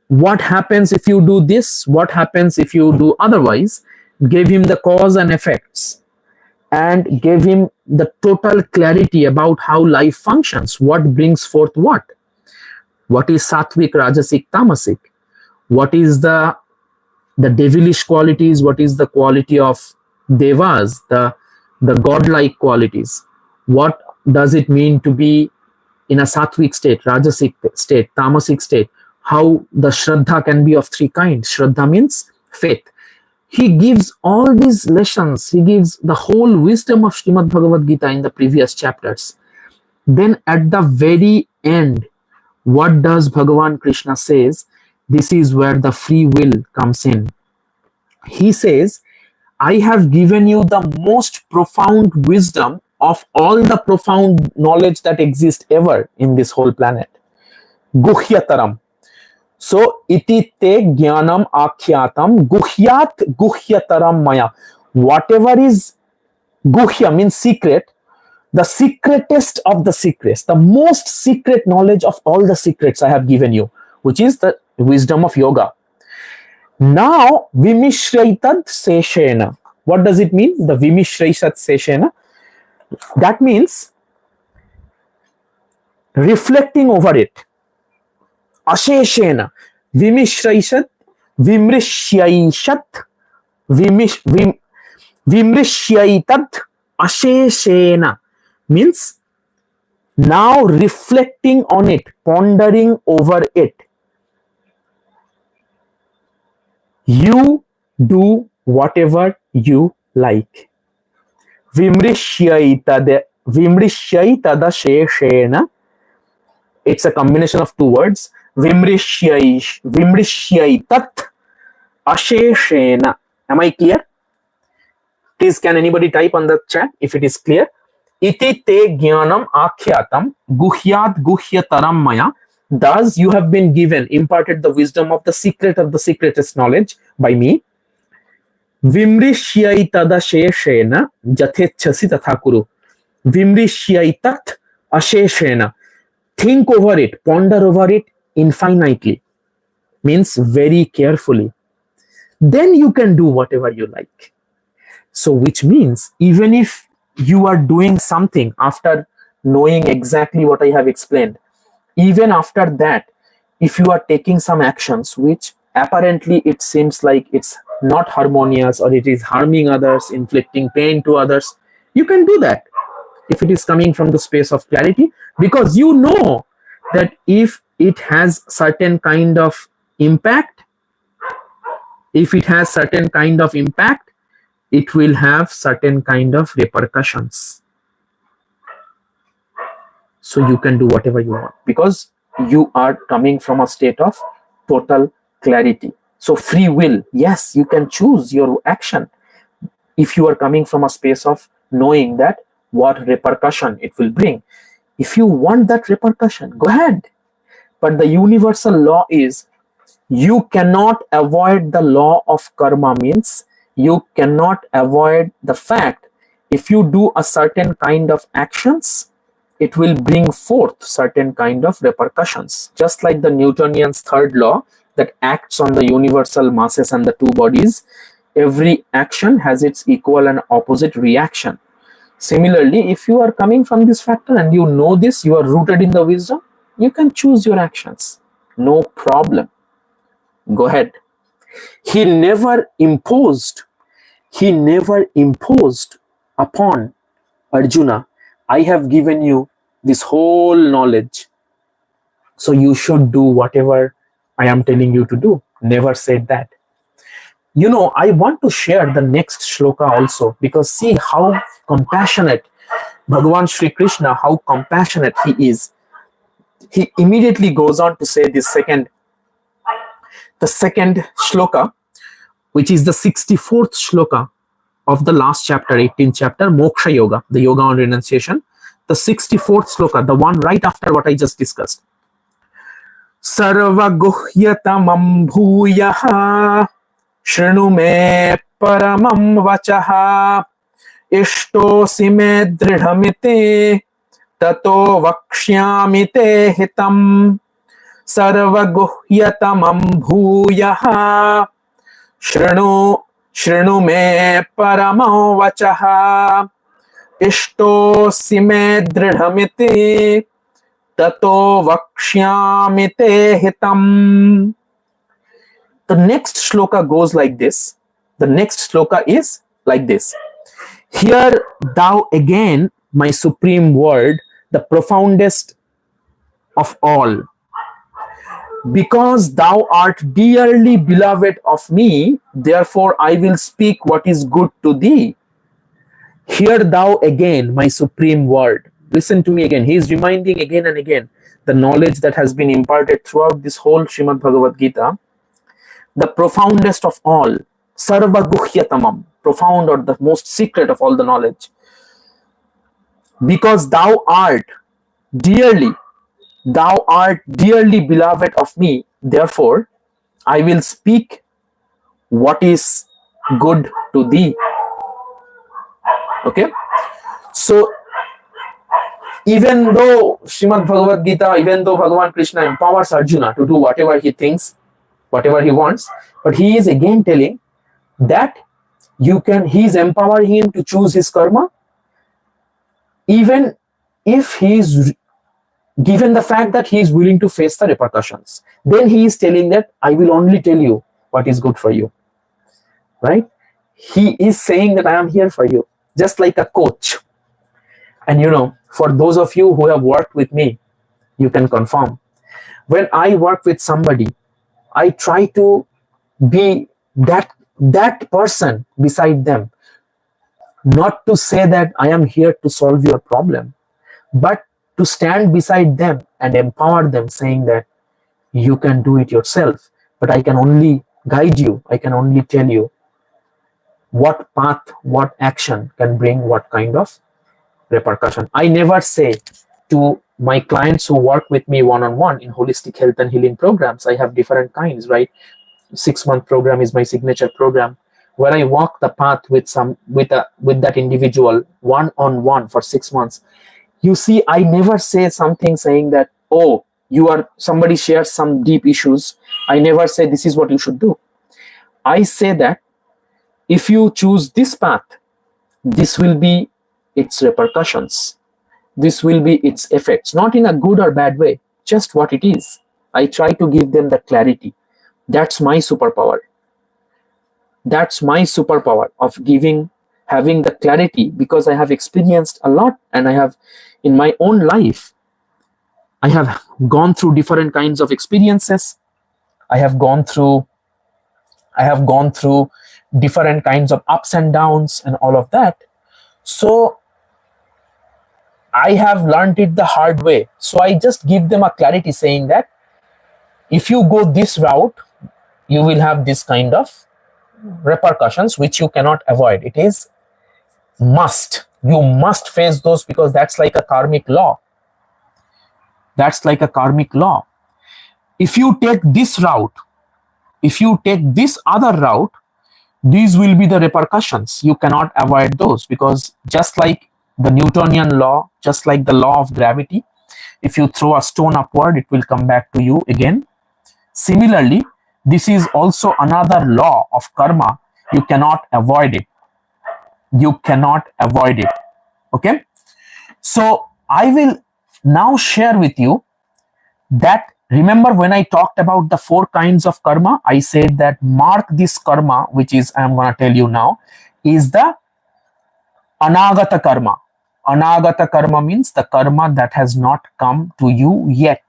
what happens if you do this, what happens if you do otherwise, gave him the cause and effects, and gave him the total clarity about how life functions, what brings forth what is sattvic, rajasic, tamasic, what is the devilish qualities, what is the quality of devas, the godlike qualities, what does it mean to be in a sattvic state, rajasic state, tamasic state, how the shraddha can be of three kinds. Shraddha means faith. He gives all these lessons, he gives the whole wisdom of Srimad Bhagavad Gita in the previous chapters. Then at the very end, what does Bhagavan Krishna says? This is where the free will comes in. He says, I have given you the most profound wisdom of all the profound knowledge that exists ever in this whole planet. Guhyataram. So, iti te jnanam akhyatam guhyat guhyataram maya. Whatever is guhya means secret, the secretest of the secrets, the most secret knowledge of all the secrets I have given you, which is the wisdom of yoga. Now, vimishraitat seshena. What does it mean? The vimishraitat seshena. That means reflecting over it. asheshena, vimishraishat, vimrishyaitat, vimrishyaitat, asheshena means now reflecting on it, pondering over it. You do whatever you like. Vimrishyaitada it's a combination of two words. Vimrishyaitat asheshena. Am I clear? Please, can anybody type on the chat if it is clear? Iti te jnanam akhyatam guhyat guhyataram maya. Thus you have been given, imparted the wisdom of the secretest knowledge by me. Vimrishyaitada jathechasi tatha kuru. Vimrishyaitat asheshena. Think over it, ponder over it infinitely. Means very carefully. Then you can do whatever you like. So which means even if you are doing something after knowing exactly what I have explained, even after that, if you are taking some actions which apparently it seems like it's not harmonious or it is harming others, inflicting pain to others, you can do that if it is coming from the space of clarity, because you know that if it has certain kind of impact, it will have certain kind of repercussions. So you can do whatever you want because you are coming from a state of total clarity. So free will, yes, you can choose your action if you are coming from a space of knowing that what repercussion it will bring. If you want that repercussion, go ahead. But the universal law is you cannot avoid the law of karma, means you cannot avoid the fact if you do a certain kind of actions, it will bring forth certain kind of repercussions. Just like the Newtonian's third law that acts on the universal masses and the two bodies, every action has its equal and opposite reaction. Similarly, if you are coming from this factor and you know this, you are rooted in the wisdom, you can choose your actions. No problem. Go ahead. He never imposed upon Arjuna, I have given you this whole knowledge, so you should do whatever I am telling you to do. Never said that. You know, I want to share the next shloka also, because see how compassionate Bhagavan Shri Krishna, how compassionate he is. He immediately goes on to say the second shloka, which is the 64th shloka of the last chapter, 18th chapter, Moksha Yoga, the yoga on renunciation. The 64th shloka, the one right after what I just discussed. Sarva guhyatamam bhuyaha shrinu me paramam vachaha ishtosi me dridhamite tato vakshyamite hitam. Sarva guhyatamam bhuyaha shrinu me paramam vachaha ishtosi me dridhamite tato vakshyamite hitam. The next shloka goes like this. The next shloka is like this. Hear thou again my supreme word, the profoundest of all. Because thou art dearly beloved of me, therefore I will speak what is good to thee. Hear thou again my supreme word. Listen to me again. He is reminding again and again the knowledge that has been imparted throughout this whole Srimad Bhagavad Gita. The profoundest of all, Sarva Guhyatamam, profound or the most secret of all the knowledge. Because thou art dearly beloved of me, therefore I will speak what is good to thee. Okay, so even though Srimad Bhagavad Gita, even though Bhagavan Krishna empowers Arjuna to do whatever he thinks, whatever he wants, but he is again telling that he is empowering him to choose his karma, even if he is given the fact that he is willing to face the repercussions. Then he is telling that I will only tell you what is good for you, right? He is saying that I am here for you, just like a coach. And for those of you who have worked with me, you can confirm. When I work with somebody, I try to be that person beside them, not to say that I am here to solve your problem, but to stand beside them and empower them, saying that you can do it yourself, but I can only guide you, I can only tell you what path, what action can bring what kind of repercussion. I never say to my clients who work with me one-on-one in holistic health and healing programs, I have different kinds, right? 6-month program is my signature program, where I walk the path with that individual one-on-one for 6 months. You see, I never say something saying that, oh, somebody shares some deep issues. I never say this is what you should do. I say that if you choose this path, this will be its repercussions. This will be its effects, not in a good or bad way, just what it is. I try to give them that clarity. That's my superpower. That's my superpower of having the clarity, because I have experienced a lot, and I have, in my own life, I have gone through different kinds of experiences. I have gone through different kinds of ups and downs and all of that. So I have learned it the hard way. So I just give them a clarity, saying that if you go this route, you will have this kind of repercussions which you cannot avoid. It is must. You must face those, because that's like a karmic law. That's like a karmic law. If you take this route, if you take this other route, these will be the repercussions. You cannot avoid those, because just like the Newtonian law, just like the law of gravity, if you throw a stone upward, it will come back to you again. Similarly, this is also another law of karma. You cannot avoid it. You cannot avoid it. Okay? So I will now share with you that, remember when I talked about the 4 kinds of karma, I said that mark this karma, which is, I am going to tell you now, is the anagata karma. Anagata karma means the karma that has not come to you yet.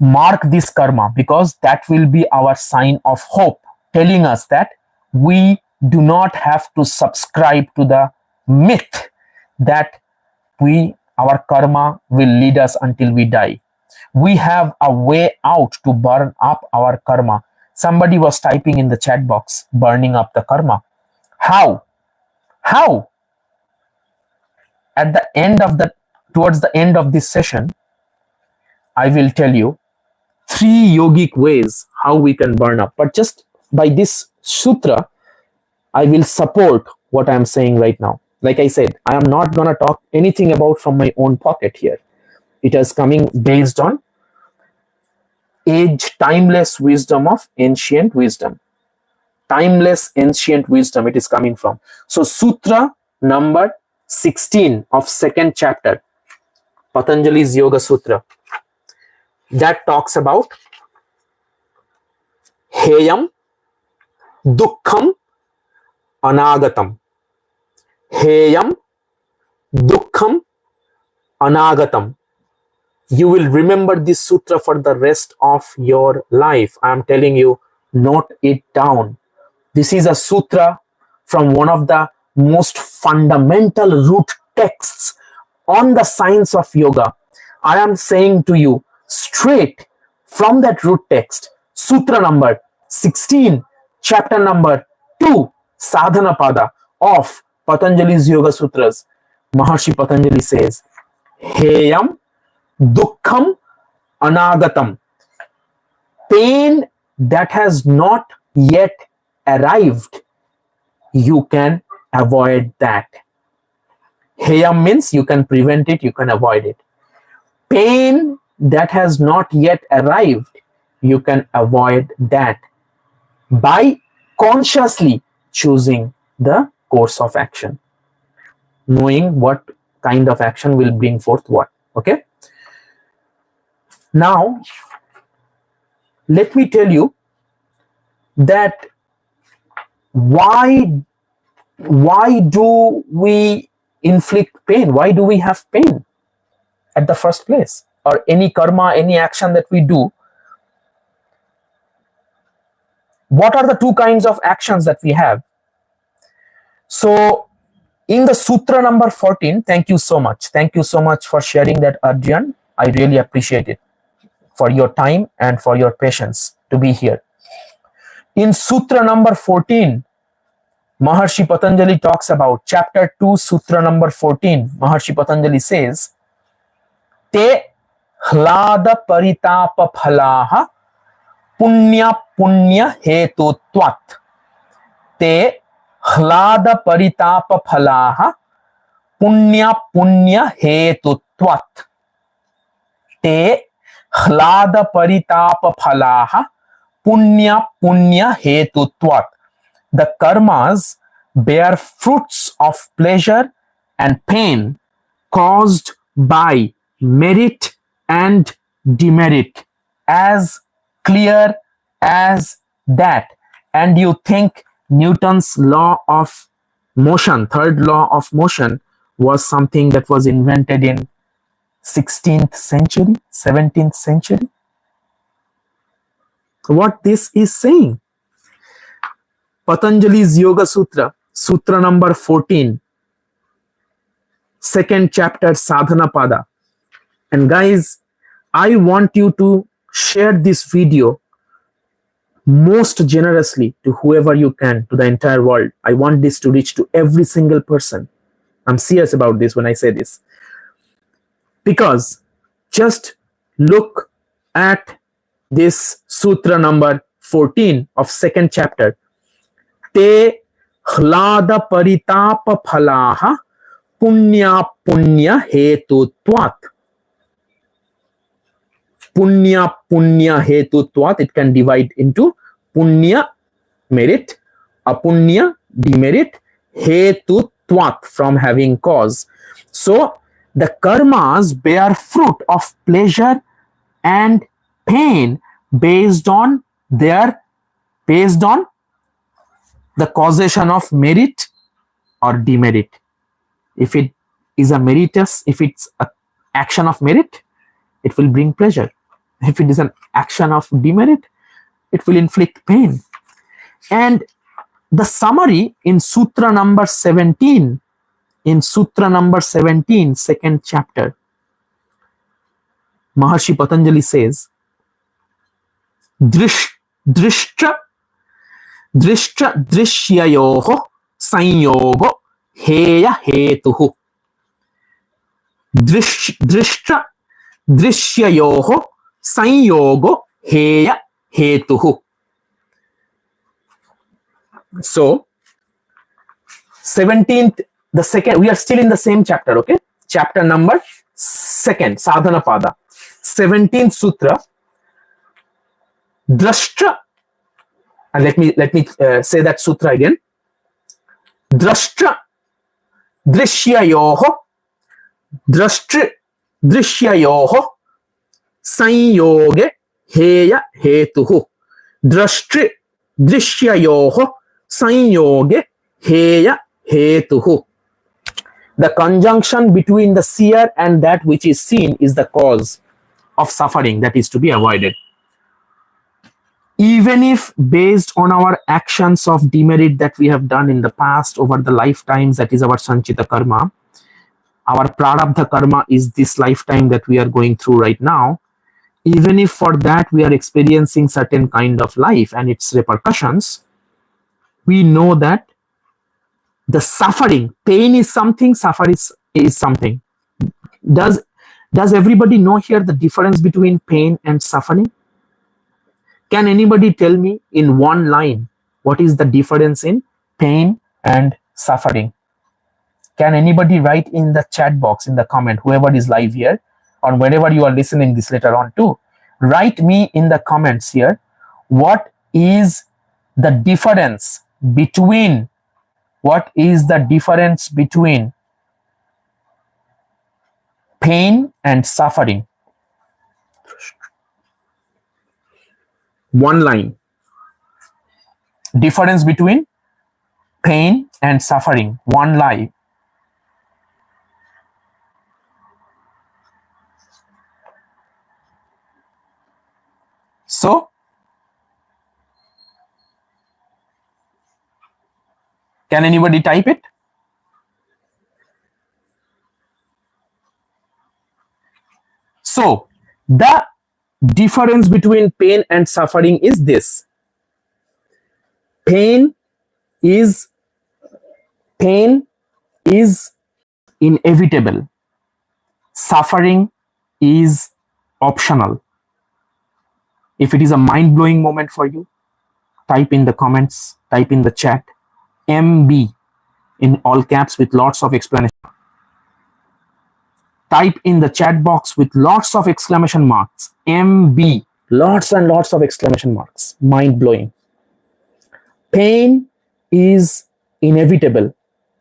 Mark this karma, because that will be our sign of hope, telling us that we do not have to subscribe to the myth that our karma will lead us until we die. We have a way out to burn up our karma. Somebody was typing in the chat box, burning up the karma. How? Towards the end of this session, I will tell you 3 yogic ways how we can burn up. But just by this sutra, I will support what I am saying right now. Like I said, I am not going to talk anything about from my own pocket here. It is coming based on timeless wisdom of ancient wisdom. Timeless ancient wisdom it is coming from. So sutra number 16 of 2nd chapter, Patanjali's Yoga Sutra, that talks about heyam dukkham anagatam. Heyam dukkham anagatam. You will remember this sutra for the rest of your life. I am telling you, note it down. This is a sutra from one of the most fundamental root texts on the science of yoga. I am saying to you straight from that root text, sutra number 16, chapter number 2, sadhana pada of Patanjali's Yoga Sutras. Maharshi Patanjali says, heyam dukkham anagatam. Pain that has not yet arrived, you can avoid that. Heyam means you can prevent it, you can avoid it. Pain that has not yet arrived, you can avoid that by consciously choosing the course of action, knowing what kind of action will bring forth what. Okay? Now, let me tell you that why do we inflict pain? Why do we have pain at the first place? Or any karma, any action that we do, what are the two kinds of actions that we have? So in the sutra number 14, thank you so much for sharing that, Arjun. I really appreciate it, for your time and for your patience to be here. In sutra number 14, Maharshi Patanjali talks about chapter 2, sutra number 14. Maharshi Patanjali says, te hlada paritapa phalaha punya hetutvat. Te hlada paritapa phalaha punya hetutvat. Te hlada paritapa phalaha punya hetutvat. The karmas bear fruits of pleasure and pain caused by merit and demerit, as clear as that. And you think Newton's law of motion, third law of motion, was something that was invented in 16th century, 17th century? What this is saying, Patanjali's Yoga Sutra, sutra number 14, second chapter, Sadhana Pada. And guys, I want you to share this video most generously to whoever you can, to the entire world. I want this to reach to every single person. I'm serious about this when I say this. Because just look at this sutra number 14 of second chapter. Te hlada paritapa phalaha punya hetutvat. Punya hetutvat, it can divide into punya, merit, apunya, demerit, hetutvat, from having cause. So the karmas bear fruit of pleasure and pain based on the causation of merit or demerit. If it is a meritus, if it's an action of merit, it will bring pleasure. If it is an action of demerit, it will inflict pain. And the summary in sutra number 17, second chapter, Maharshi Patanjali says, drishtra drishyayoho sanyogo heya hetuhu. Drishtra drishyayoho sanyogo heya hetuhu. So 17th, the second, we are still in the same chapter, okay? Chapter number 2nd, Sadhana Pada, 17th sutra. Drashtra, and let me say that sutra again. Drashtra drishyayoho sanyoge heya hetuhu. Drashtra drishyayoho sanyoge heya hetuhu. The conjunction between the seer and that which is seen is the cause of suffering that is to be avoided. Even if based on our actions of demerit that we have done in the past over the lifetimes, that is our Sanchita karma, our Prarabdha karma is this lifetime that we are going through right now. Even if for that we are experiencing certain kind of life and its repercussions, we know that the suffering, pain is something, suffering is something. Does everybody know here the difference between pain and suffering? Can anybody tell me in one line what is the difference in pain and suffering? Can anybody write in the chat box, in the comment, whoever is live here, or wherever you are listening this later on too, write me in the comments here, what is the difference between pain and suffering? One line. Difference between pain and suffering. One line. So, can anybody type it? So, the difference between pain and suffering is this. Pain is inevitable. Suffering is optional. If it is a mind-blowing moment for you, type in the comments, type in the chat, MB in all caps with lots of explanation. Type in the chat box with lots of exclamation marks, MB, lots and lots of exclamation marks, mind-blowing. Pain is inevitable.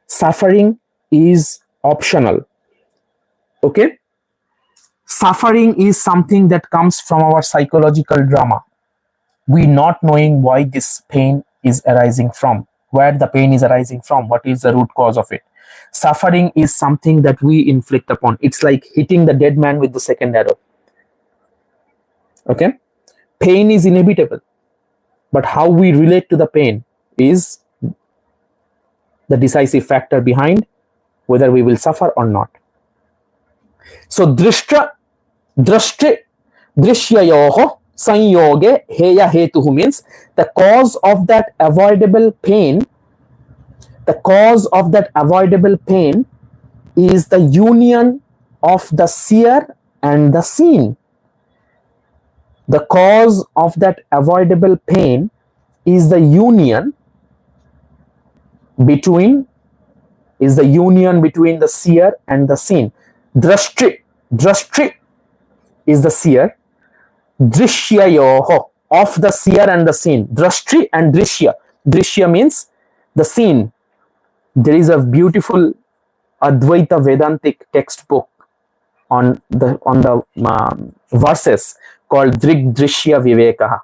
Suffering is optional. Okay? Suffering is something that comes from our psychological drama. We not knowing why this pain is arising from, where the pain is arising from, what is the root cause of it. Suffering is something that we inflict upon. It's like hitting the dead man with the second arrow. Okay? Pain is inevitable. But how we relate to the pain is the decisive factor behind whether we will suffer or not. So, drishyayoho sanyoge heya hetuhu means the cause of that avoidable pain. The cause of that avoidable pain is the union of the seer and the seen. The cause of that avoidable pain is the union between the seer and the seen. Drashti is the seer. Drishyayoho, of the seer and the seen. Drashti and drishya. Drishya means the seen. There is a beautiful Advaita Vedantic textbook on the verses called Drishya Viveka.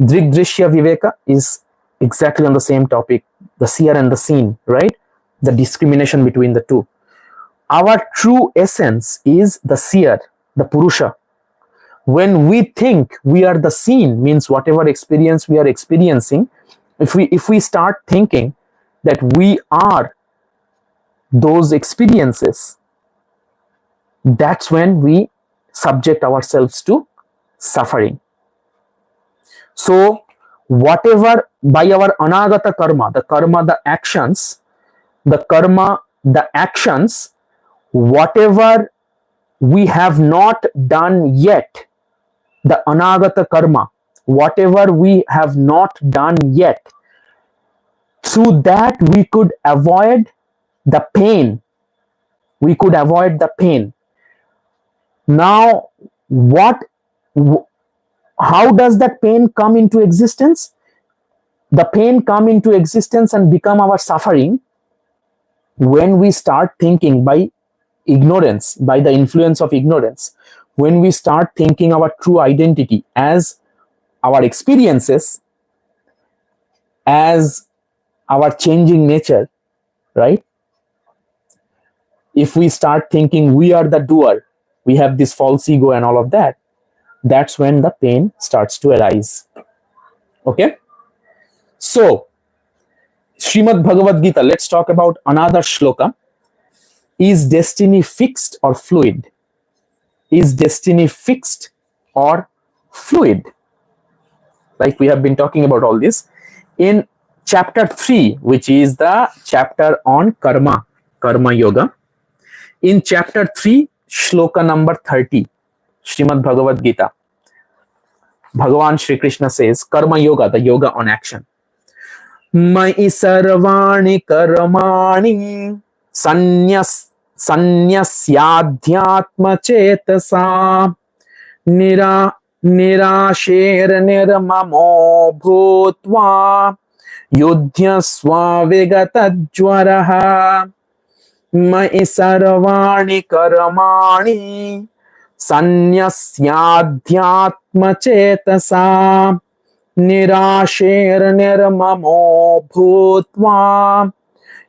Drishya Viveka is exactly on the same topic, the seer and the seen, right? The discrimination between the two. Our true essence is the seer, the Purusha. When we think we are the seen, means whatever experience we are experiencing, if we start thinking that we are those experiences, that's when we subject ourselves to suffering. So, whatever by our anagata karma, the actions, whatever we have not done yet, the anagata karma, whatever we have not done yet, through that we could avoid the pain. Now, how does that pain come into existence? The pain come into existence and become our suffering when we start thinking by ignorance, by the influence of ignorance, when we start thinking our true identity as our experiences, as our changing nature, right? If we start thinking we are the doer, we have this false ego and all of that, that's when the pain starts to arise. Okay? So, Srimad Bhagavad Gita, let's talk about another shloka. Is destiny fixed or fluid? Is destiny fixed or fluid? Like we have been talking about all this. In chapter 3, which is the chapter on karma yoga, in chapter 3, shloka number 30, Srimad Bhagavad Gita, Bhagavan Shri Krishna says, karma yoga, the yoga on action. Mai sarvani karmani sanyasyadhyatma chetasa nirasher nirmamo bhutva yudhyasva vigatajvaraha. Mai sarvani karmani sanyasyadhyatma chetasa nirasher nirmamo bhutva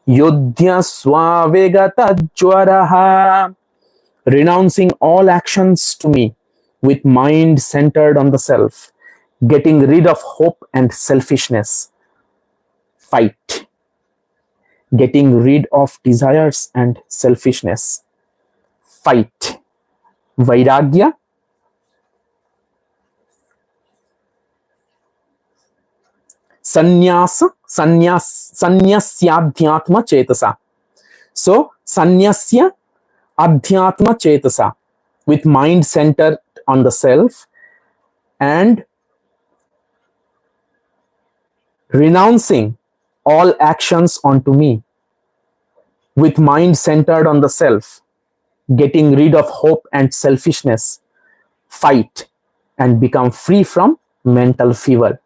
yudhyasva vigatajvaraha. Renouncing all actions to me with mind centered on the self, getting rid of hope and selfishness. Fight. Getting rid of desires and selfishness. Fight. Vairagya. Sanyasyadhyatma chetasa. So, sanyasya adhyatma chetasa, with mind centered on the self and renouncing all actions onto me, with mind centered on the self, getting rid of hope and selfishness. Fight and become free from mental fever.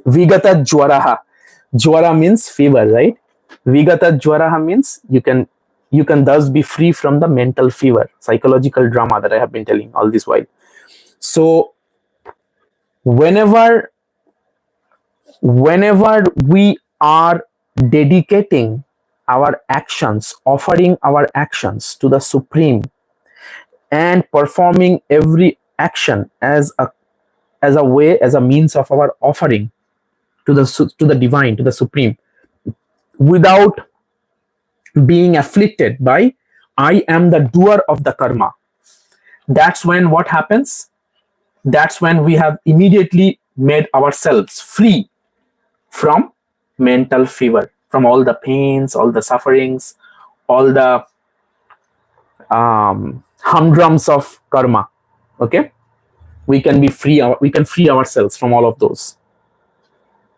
Vigata jwaraha. Jwara means fever, right? Vigata jwaraha means you can thus be free from the mental fever, psychological drama that I have been telling all this while. So whenever we are dedicating our actions, offering our actions to the Supreme, and performing every action as a means of our offering to the divine, to the Supreme, without being afflicted by I am the doer of the karma, that's when what happens? That's when we have immediately made ourselves free from mental fever, from all the pains, all the sufferings, all the humdrums of karma. Okay, we can free ourselves from all of those.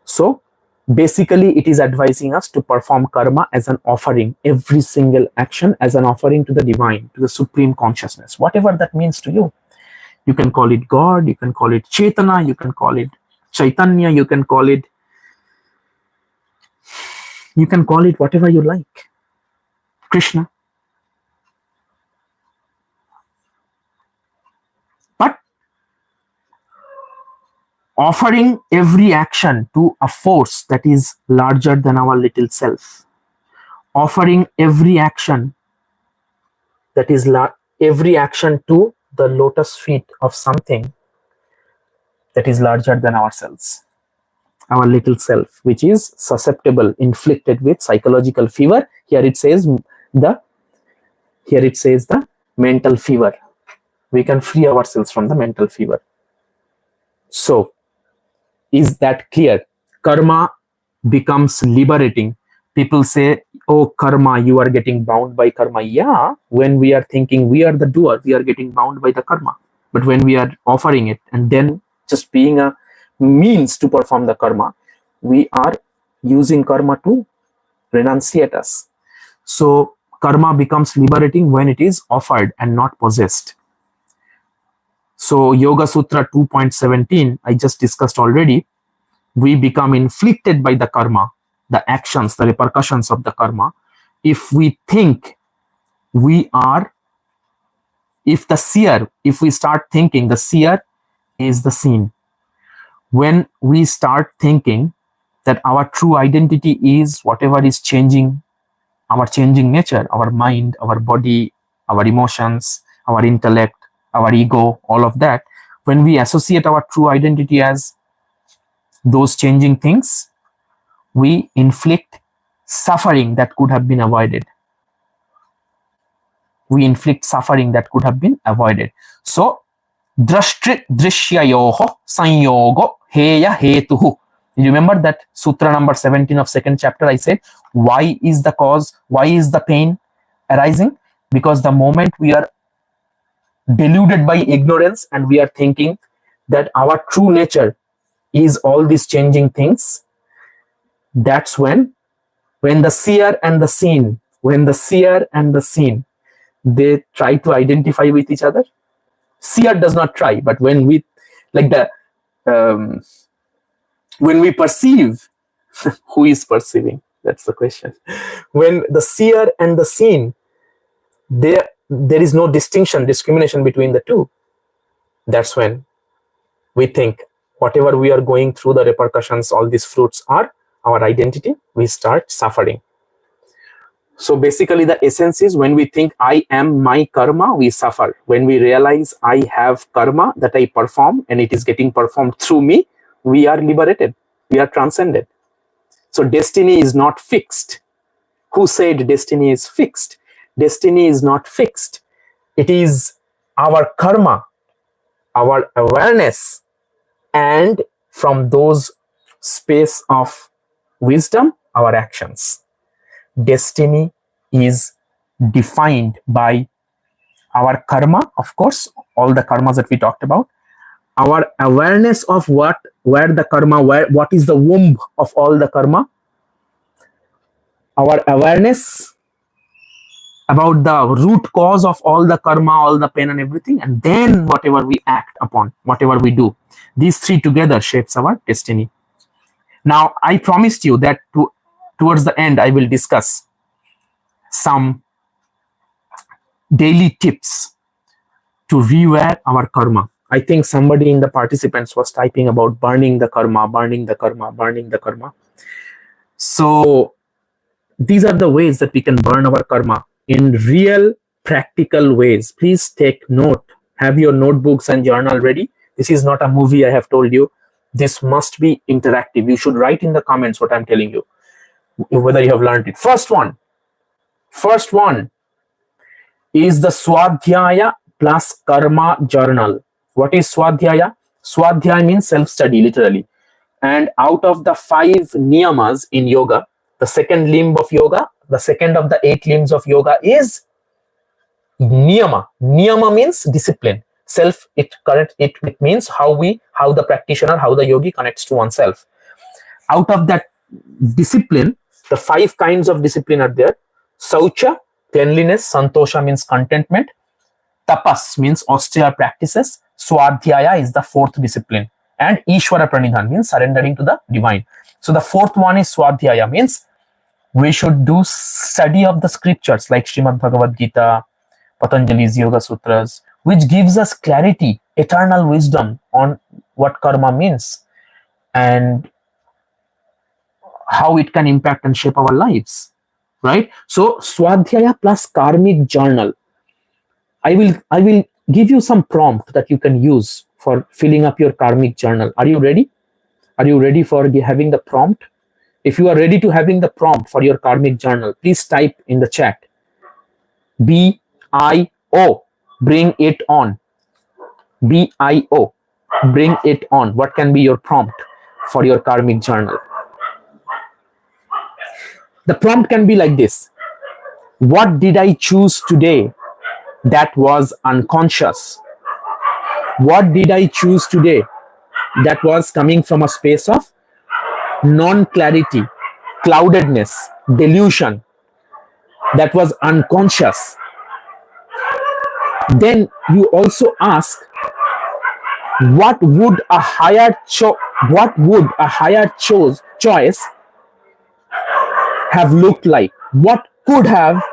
So basically it is advising us to perform karma as an offering, every single action as an offering to the divine, to the Supreme Consciousness, whatever that means to you. You can call it God, you can call it Chetana, you can call it Chaitanya, you can call it whatever you like. Krishna. But offering every action to a force that is larger than our little self, offering every action that is every action to the lotus feet of something that is larger than ourselves, our little self, which is susceptible, inflicted with psychological fever. Here it says the mental fever. We can free ourselves from the mental fever. So, is that clear? Karma becomes liberating. People say, oh, karma, you are getting bound by karma. Yeah, when we are thinking we are the doer, we are getting bound by the karma. But when we are offering it and then just being a means to perform the karma, we are using karma to renunciate us. So karma becomes liberating when it is offered and not possessed. So Yoga Sutra 2.17, I just discussed already. We become inflicted by the karma, the actions, the repercussions of the karma, if we think we are, if we start thinking the seer is the seen. When we start thinking that our true identity is whatever is changing, our changing nature, our mind, our body, our emotions, our intellect, our ego, all of that, when we associate our true identity as those changing things, we inflict suffering that could have been avoided. So, drishyayoho sanyogo heya hetuhu. You remember that sutra number 17 of second chapter? I said, why is the cause, why is the pain arising? Because the moment we are deluded by ignorance and we are thinking that our true nature is all these changing things, that's when the seer and the seen, they try to identify with each other. Seer does not try, but when we when we perceive, who is perceiving? That's the question. When the seer and the seen, there is no discrimination between the two. That's when we think whatever we are going through, the repercussions, all these fruits are our identity, we start suffering. So basically the essence is, when we think I am my karma, we suffer. When we realize I have karma that I perform and it is getting performed through me, we are liberated, we are transcended. So destiny is not fixed. Who said destiny is fixed? Destiny is not fixed. It is our karma, our awareness, and from those space of wisdom, our actions. Destiny is defined by our karma, of course, all the karmas that we talked about, our awareness of what is the womb of all the karma, our awareness about the root cause of all the karma, all the pain and everything, and then whatever we act upon, whatever we do. These three together shapes our destiny. Now, I promised you that towards the end, I will discuss some daily tips to rewire our karma. I think somebody in the participants was typing about burning the karma, burning the karma, burning the karma. So these are the ways that we can burn our karma in real practical ways. Please take note. Have your notebooks and journal ready. This is not a movie, I have told you. This must be interactive. You should write in the comments what I'm telling you, whether you have learned it. First one is the Swadhyaya plus Karma journal. What is Swadhyaya? Swadhyaya means self-study, literally. And out of the 5 niyamas in yoga, the second limb of yoga, the second of the 8 limbs of yoga is niyama. Niyama means discipline. It means how the practitioner, how the yogi connects to oneself. Out of that discipline, the 5 kinds of discipline are there. Saucha, cleanliness. Santosha means contentment. Tapas means austere practices. Swadhyaya is the 4th discipline. And Ishvara Pranidhan means surrendering to the divine. So the 4th one is Swadhyaya, means we should do study of the scriptures like Srimad Bhagavad Gita, Patanjali's Yoga Sutras, which gives us clarity, eternal wisdom on what karma means and how it can impact and shape our lives, right? So Swadhyaya plus karmic journal. I will give you some prompt that you can use for filling up your karmic journal. Are you ready? Are you ready for having the prompt? If you are ready to having the prompt for your karmic journal, please type in the chat. B-I-O, bring it on. B-I-O, bring it on. What can be your prompt for your karmic journal? The prompt can be like this. What did I choose today that was unconscious? What did I choose today that was coming from a space of non-clarity, cloudedness, delusion, that was unconscious? Then you also ask, what would a higher choice have looked like? What could have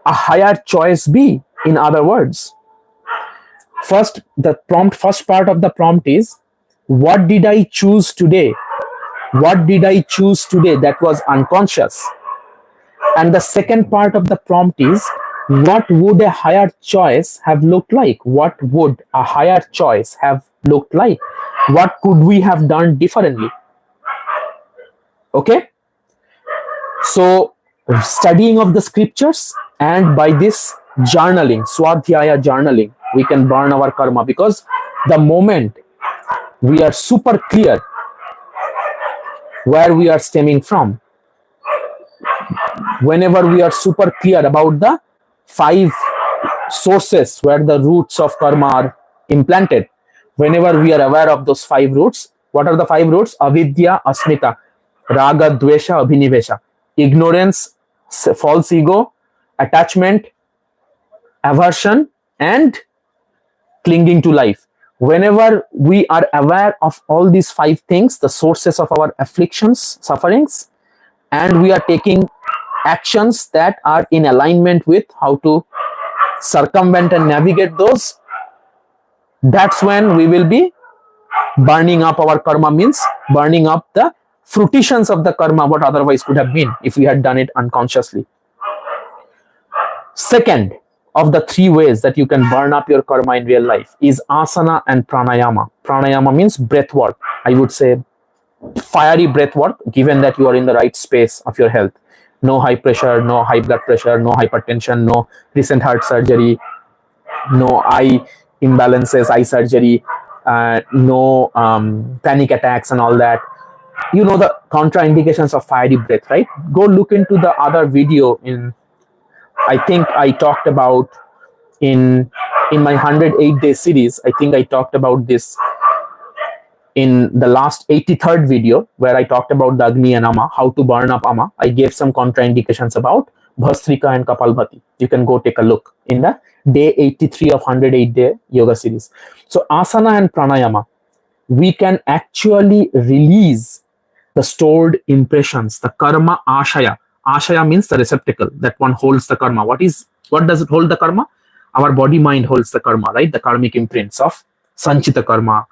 a higher choice be? In other words, first part of the prompt is, what did I choose today? What did I choose today that was unconscious? And the second part of the prompt is, what would a higher choice have looked like? What would a higher choice have looked like? What could we have done differently? Okay? So, studying of the scriptures, and by this journaling, Swadhyaya journaling, we can burn our karma, because the moment we are super clear where we are stemming from, whenever we are super clear about the 5 sources where the roots of karma are implanted, whenever we are aware of those 5 roots, what are the 5 roots? Avidya, asmita, raga, dvesha, abhinivesha. Ignorance, false ego, attachment, aversion, and clinging to life. Whenever we are aware of all these 5 things, the sources of our afflictions, sufferings, and we are taking actions that are in alignment with how to circumvent and navigate those, that's when we will be Burning up our karma means burning up the fruitions of the karma, what otherwise could have been if we had done it unconsciously. Second of the three ways that you can burn up your karma in real life is asana and pranayama. Pranayama means breath work. I would say fiery breath work, given that you are in the right space of your health. No high pressure, no high blood pressure, no hypertension, no recent heart surgery, no eye imbalances, eye surgery, no panic attacks and all that. You know the contraindications of fiery breath, right? Go look into the other video I think I talked about in my 108-day series. I think I talked about this in the last 83rd video, where I talked about the Agni and Ama, how to burn up Ama. I gave some contraindications about Bhastrika and Kapalbhati. You can go take a look in the day 83 of 108-day yoga series. So asana and pranayama, we can actually release the stored impressions, the karma ashaya. Ashaya means the receptacle, that one holds the karma. What does it hold the karma? Our body mind holds the karma, right? The karmic imprints of Sanchita karma.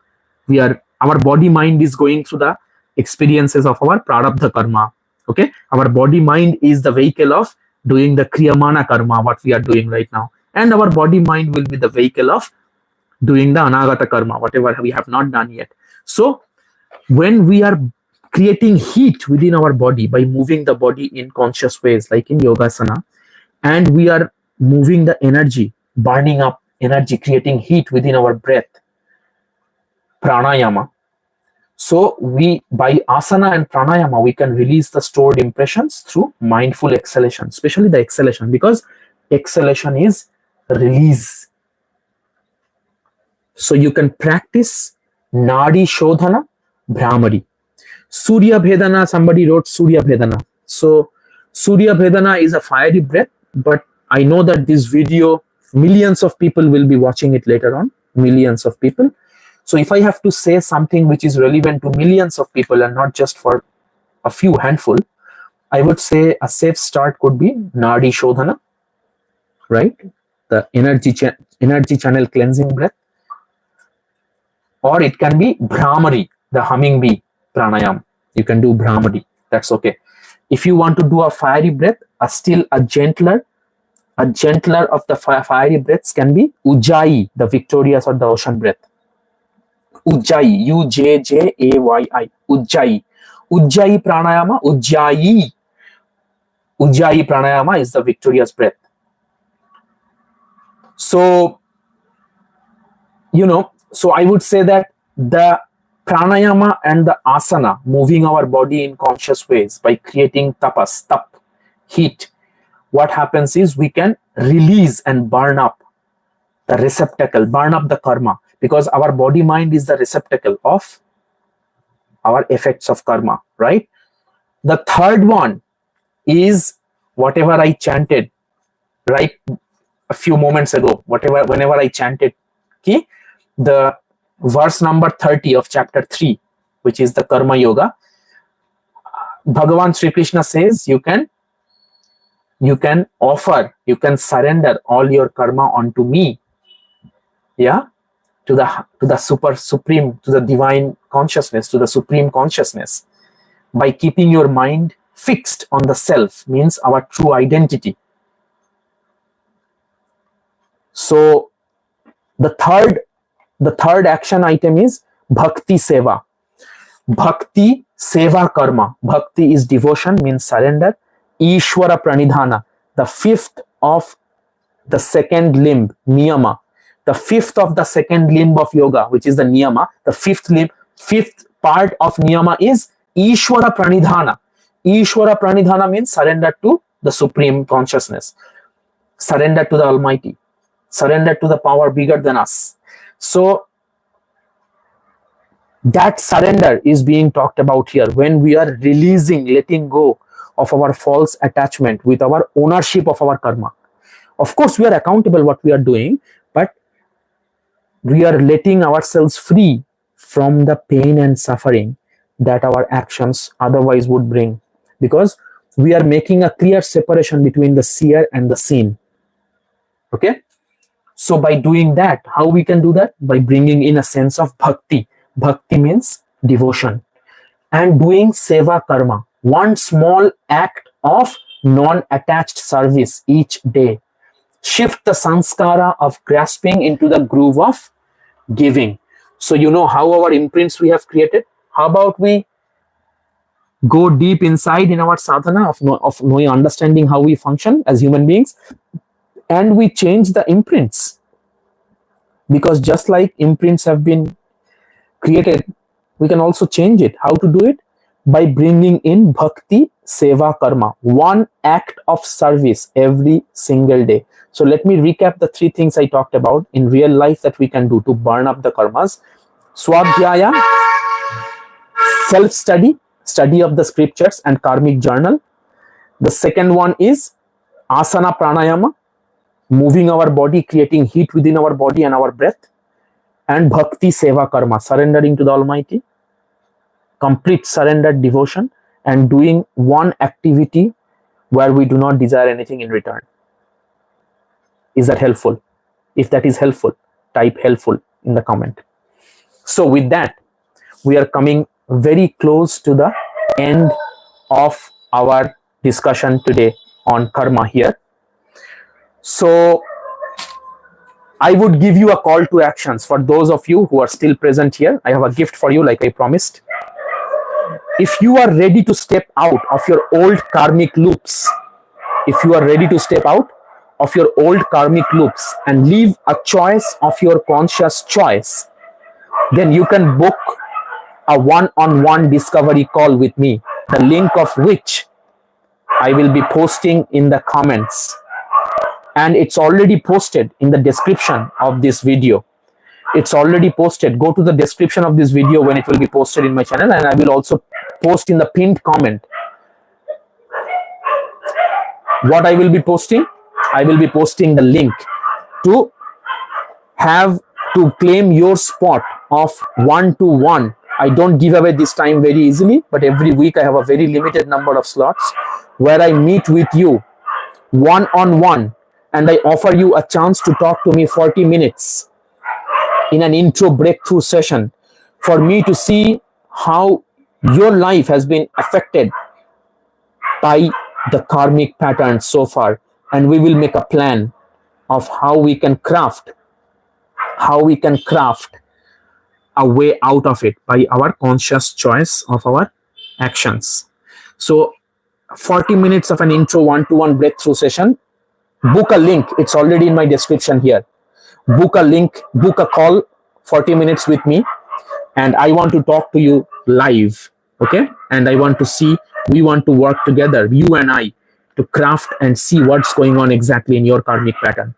Our body mind is going through the experiences of our Prarabdha karma. Okay, our body mind is the vehicle of doing the Kriyamana karma, what we are doing right now, and our body mind will be the vehicle of doing the Anagata karma, whatever we have not done yet. So when we are creating heat within our body by moving the body in conscious ways, like in Yogasana, and we are moving the energy, burning up energy, creating heat within our breath, pranayama. So by asana and pranayama, we can release the stored impressions through mindful exhalation, especially the exhalation, because exhalation is release. So you can practice Nadi Shodhana, Brahmari. Surya Bhedana, somebody wrote Surya Bhedana. So Surya Bhedana is a fiery breath, but I know that this video, millions of people will be watching it later on, millions of people. So if I have to say something which is relevant to millions of people and not just for a few handful, I would say a safe start could be Nadi Shodhana, right? The energy channel cleansing breath. Or it can be Brahmari, the humming bee pranayam. You can do Brahmari, that's okay. If you want to do a fiery breath, a gentler of the fiery breaths can be Ujjayi, the victorious or the ocean breath. Ujjayi, Ujjayi, Ujjayi pranayama, Ujjayi pranayama is the victorious breath. So, so I would say that the pranayama and the asana, moving our body in conscious ways by creating tapas, heat, what happens is we can release and burn up the receptacle, burn up the karma, because our body mind is the receptacle of our effects of karma, right? The third one is whatever I chanted right a few moments ago, whenever I chanted the verse number 30 of chapter 3, which is the Karma Yoga. Bhagavan Sri Krishna says you can surrender all your karma onto me, to the supreme, to the divine consciousness, to the supreme consciousness, by keeping your mind fixed on the self, means our true identity. So the third action item is bhakti seva. Bhakti seva karma. Bhakti is devotion, means surrender. Ishwara pranidhana, the fifth of the second limb, niyama. The fifth of the second limb of yoga, which is the niyama. The fifth part of niyama is Ishwara pranidhana. Ishwara pranidhana means surrender to the supreme consciousness, surrender to the Almighty, surrender to the power bigger than us. So that surrender is being talked about here, when we are releasing, letting go of our false attachment with our ownership of our karma. Of course, we are accountable what we are doing, but we are letting ourselves free from the pain and suffering that our actions otherwise would bring, because we are making a clear separation between the seer and the seen. Okay? So by doing that, how we can do that? By bringing in a sense of bhakti, Bhakti means devotion. And doing seva karma, one small act of non-attached service each day. Shift the sanskara of grasping into the groove of giving. So you know how our imprints we have created. How about we go deep inside in our sadhana of knowing, understanding how we function as human beings, and we change the imprints. Because just like imprints have been created, we can also change it. How to do it? By bringing in bhakti seva karma, one act of service every single day. So let me recap the three things I talked about in real life that we can do to burn up the karmas. Swadhyaya, self-study, study of the scriptures and karmic journal. The second one is asana pranayama, moving our body, creating heat within our body and our breath. And bhakti seva karma, surrendering to the Almighty, complete surrendered devotion, and doing one activity where we do not desire anything in return. Is that helpful? If that is helpful, type helpful in the comment. So with that, we are coming very close to the end of our discussion today on karma here. So I would give you a call to actions for those of you who are still present here. I have a gift for you, like I promised. If you are ready to step out of your old karmic loops, if you are ready to step out of your old karmic loops and live a choice of your conscious choice, then you can book a one-on-one discovery call with me, the link of which I will be posting in the comments. And it's already posted in the description of this video. It's already posted. Go to the description of this video when it will be posted in my channel, and I will also post in the pinned comment. What I will be posting? I will be posting the link to claim your spot of 1-to-1. I don't give away this time very easily, but every week I have a very limited number of slots where I meet with you one-on-one, and I offer you a chance to talk to me 40 minutes in an intro breakthrough session for me to see how your life has been affected by the karmic patterns so far, and we will make a plan of how we can craft a way out of it by our conscious choice of our actions. So 40 minutes of an intro 1-to-1 breakthrough session. Book a link. It's already in my description here. Book a link, book a call, 40 minutes with me, and I want to talk to you live. Okay? And I want to see, we want to work together, you and I, to craft and see what's going on exactly in your karmic pattern.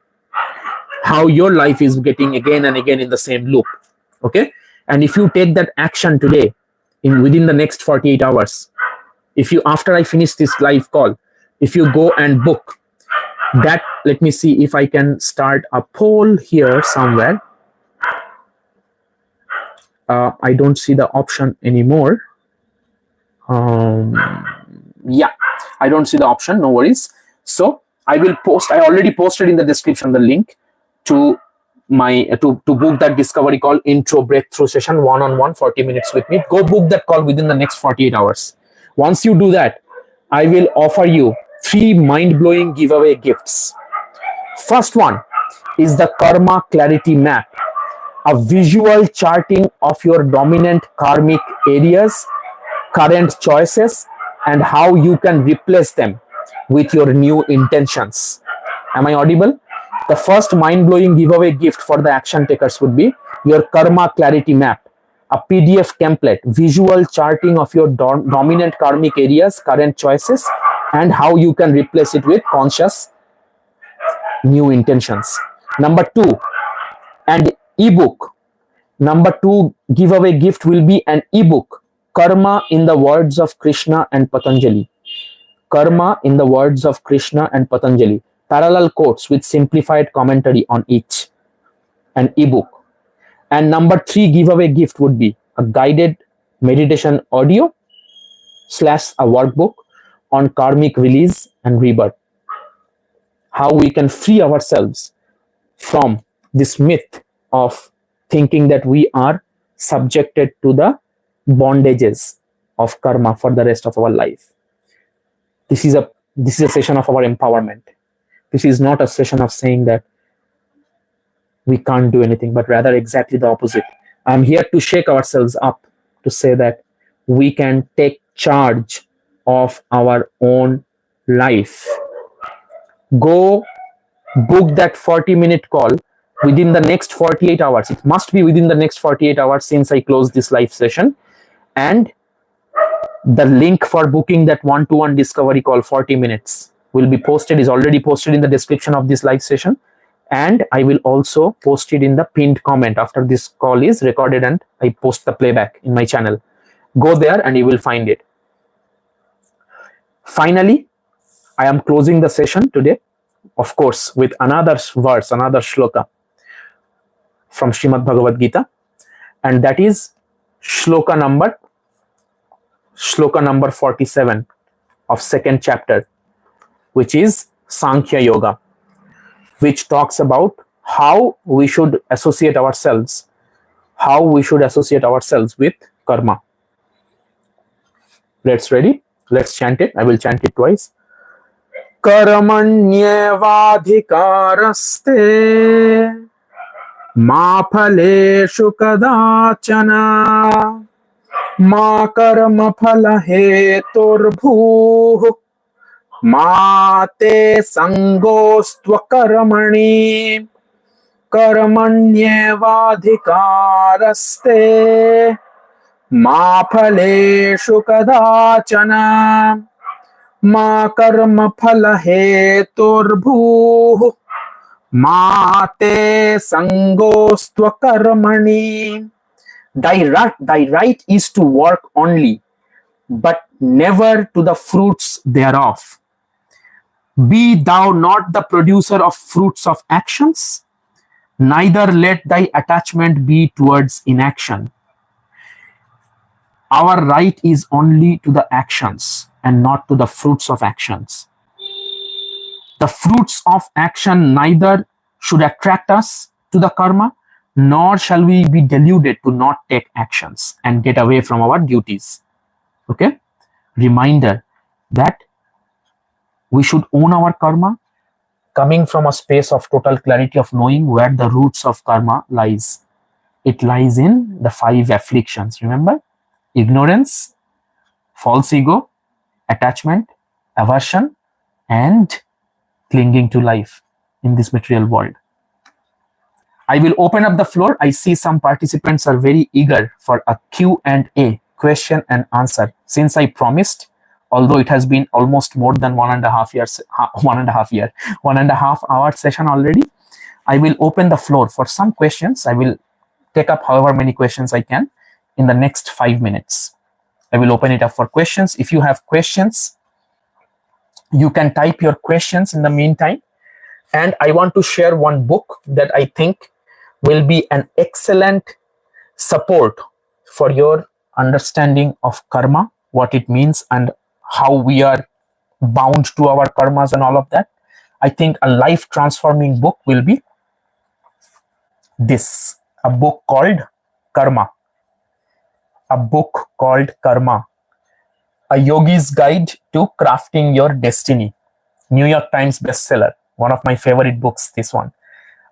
How your life is getting again and again in the same loop. Okay? And if you take that action today, within the next 48 hours, if you, after I finish this live call, if you go and book that, let me see if I can start a poll here somewhere. I don't see the option anymore. Yeah, I don't see the option, no worries. So I will post, I already posted in the description the link to my to book that discovery call, intro breakthrough session, one-on-one, 40 minutes with me. Go book that call within the next 48 hours. Once you do that, I will offer you 3 mind-blowing giveaway gifts. First one is the Karma Clarity Map, a visual charting of your dominant karmic areas, current choices, and how you can replace them with your new intentions. Am I audible? The first mind-blowing giveaway gift for the action takers would be your Karma Clarity Map, a PDF template, visual charting of your dominant karmic areas, current choices, and how you can replace it with conscious new intentions. Number 2, and ebook. Number 2 giveaway gift will be an ebook, Karma in the words of Krishna and Patanjali. Karma in the words of Krishna and Patanjali. Parallel quotes with simplified commentary on each. An ebook. And number 3 giveaway gift would be a guided meditation audio / a workbook on karmic release and rebirth. How we can free ourselves from this myth of thinking that we are subjected to the bondages of karma for the rest of our life. This is a session of our empowerment. This is not a session of saying that we can't do anything, but rather exactly the opposite. I'm here to shake ourselves up, to say that we can take charge of our own life. Go book that 40-minute call within the next 48 hours. It must be within the next 48 hours since I closed this live session. And the link for booking that one-to-one discovery call 40 minutes will be posted, is already posted in the description of this live session. And I will also post it in the pinned comment after this call is recorded and I post the playback in my channel. Go there and you will find it. Finally, I am closing the session today, of course, with another verse, another shloka from Srimad Bhagavad Gita, and that is shloka number 47 of second chapter, which is Sankhya Yoga, which talks about how we should associate ourselves, with karma. Let's ready? Let's chant it. I will chant it twice. Karmanyevadhikaraste ma phaleshu kadachana ma karma phala heturbhuh ma te sangostva karmani karmanyevadhikaraste ma phaleshu kadachana ma karma phala heturbhuh ma te sangostva karmani. Thy right is to work only, but never to the fruits thereof. Be thou not the producer of fruits of actions, neither let thy attachment be towards inaction. Our right is only to the actions and not to the fruits of actions. The fruits of action neither should attract us to the karma, nor shall we be deluded to not take actions and get away from our duties. Okay? Reminder that we should own our karma, coming from a space of total clarity of knowing where the roots of karma lies. It lies in the 5 afflictions. Remember? Ignorance, false ego, attachment, aversion, and clinging to life in this material world. I will open up the floor. I see some participants are very eager for a Q&A, question and answer. Since I promised, although it has been almost more than 1.5 hour session already, I will open the floor for some questions. I will take up however many questions I can in the next 5 minutes. I will open it up for questions. If you have questions, you can type your questions in the meantime. And I want to share one book that I think will be an excellent support for your understanding of karma, what it means and how we are bound to our karmas and all of that. I think a life transforming book will be this, a book called Karma. A book called Karma, A Yogi's Guide to Crafting Your Destiny. New York Times bestseller. One of my favorite books, this one.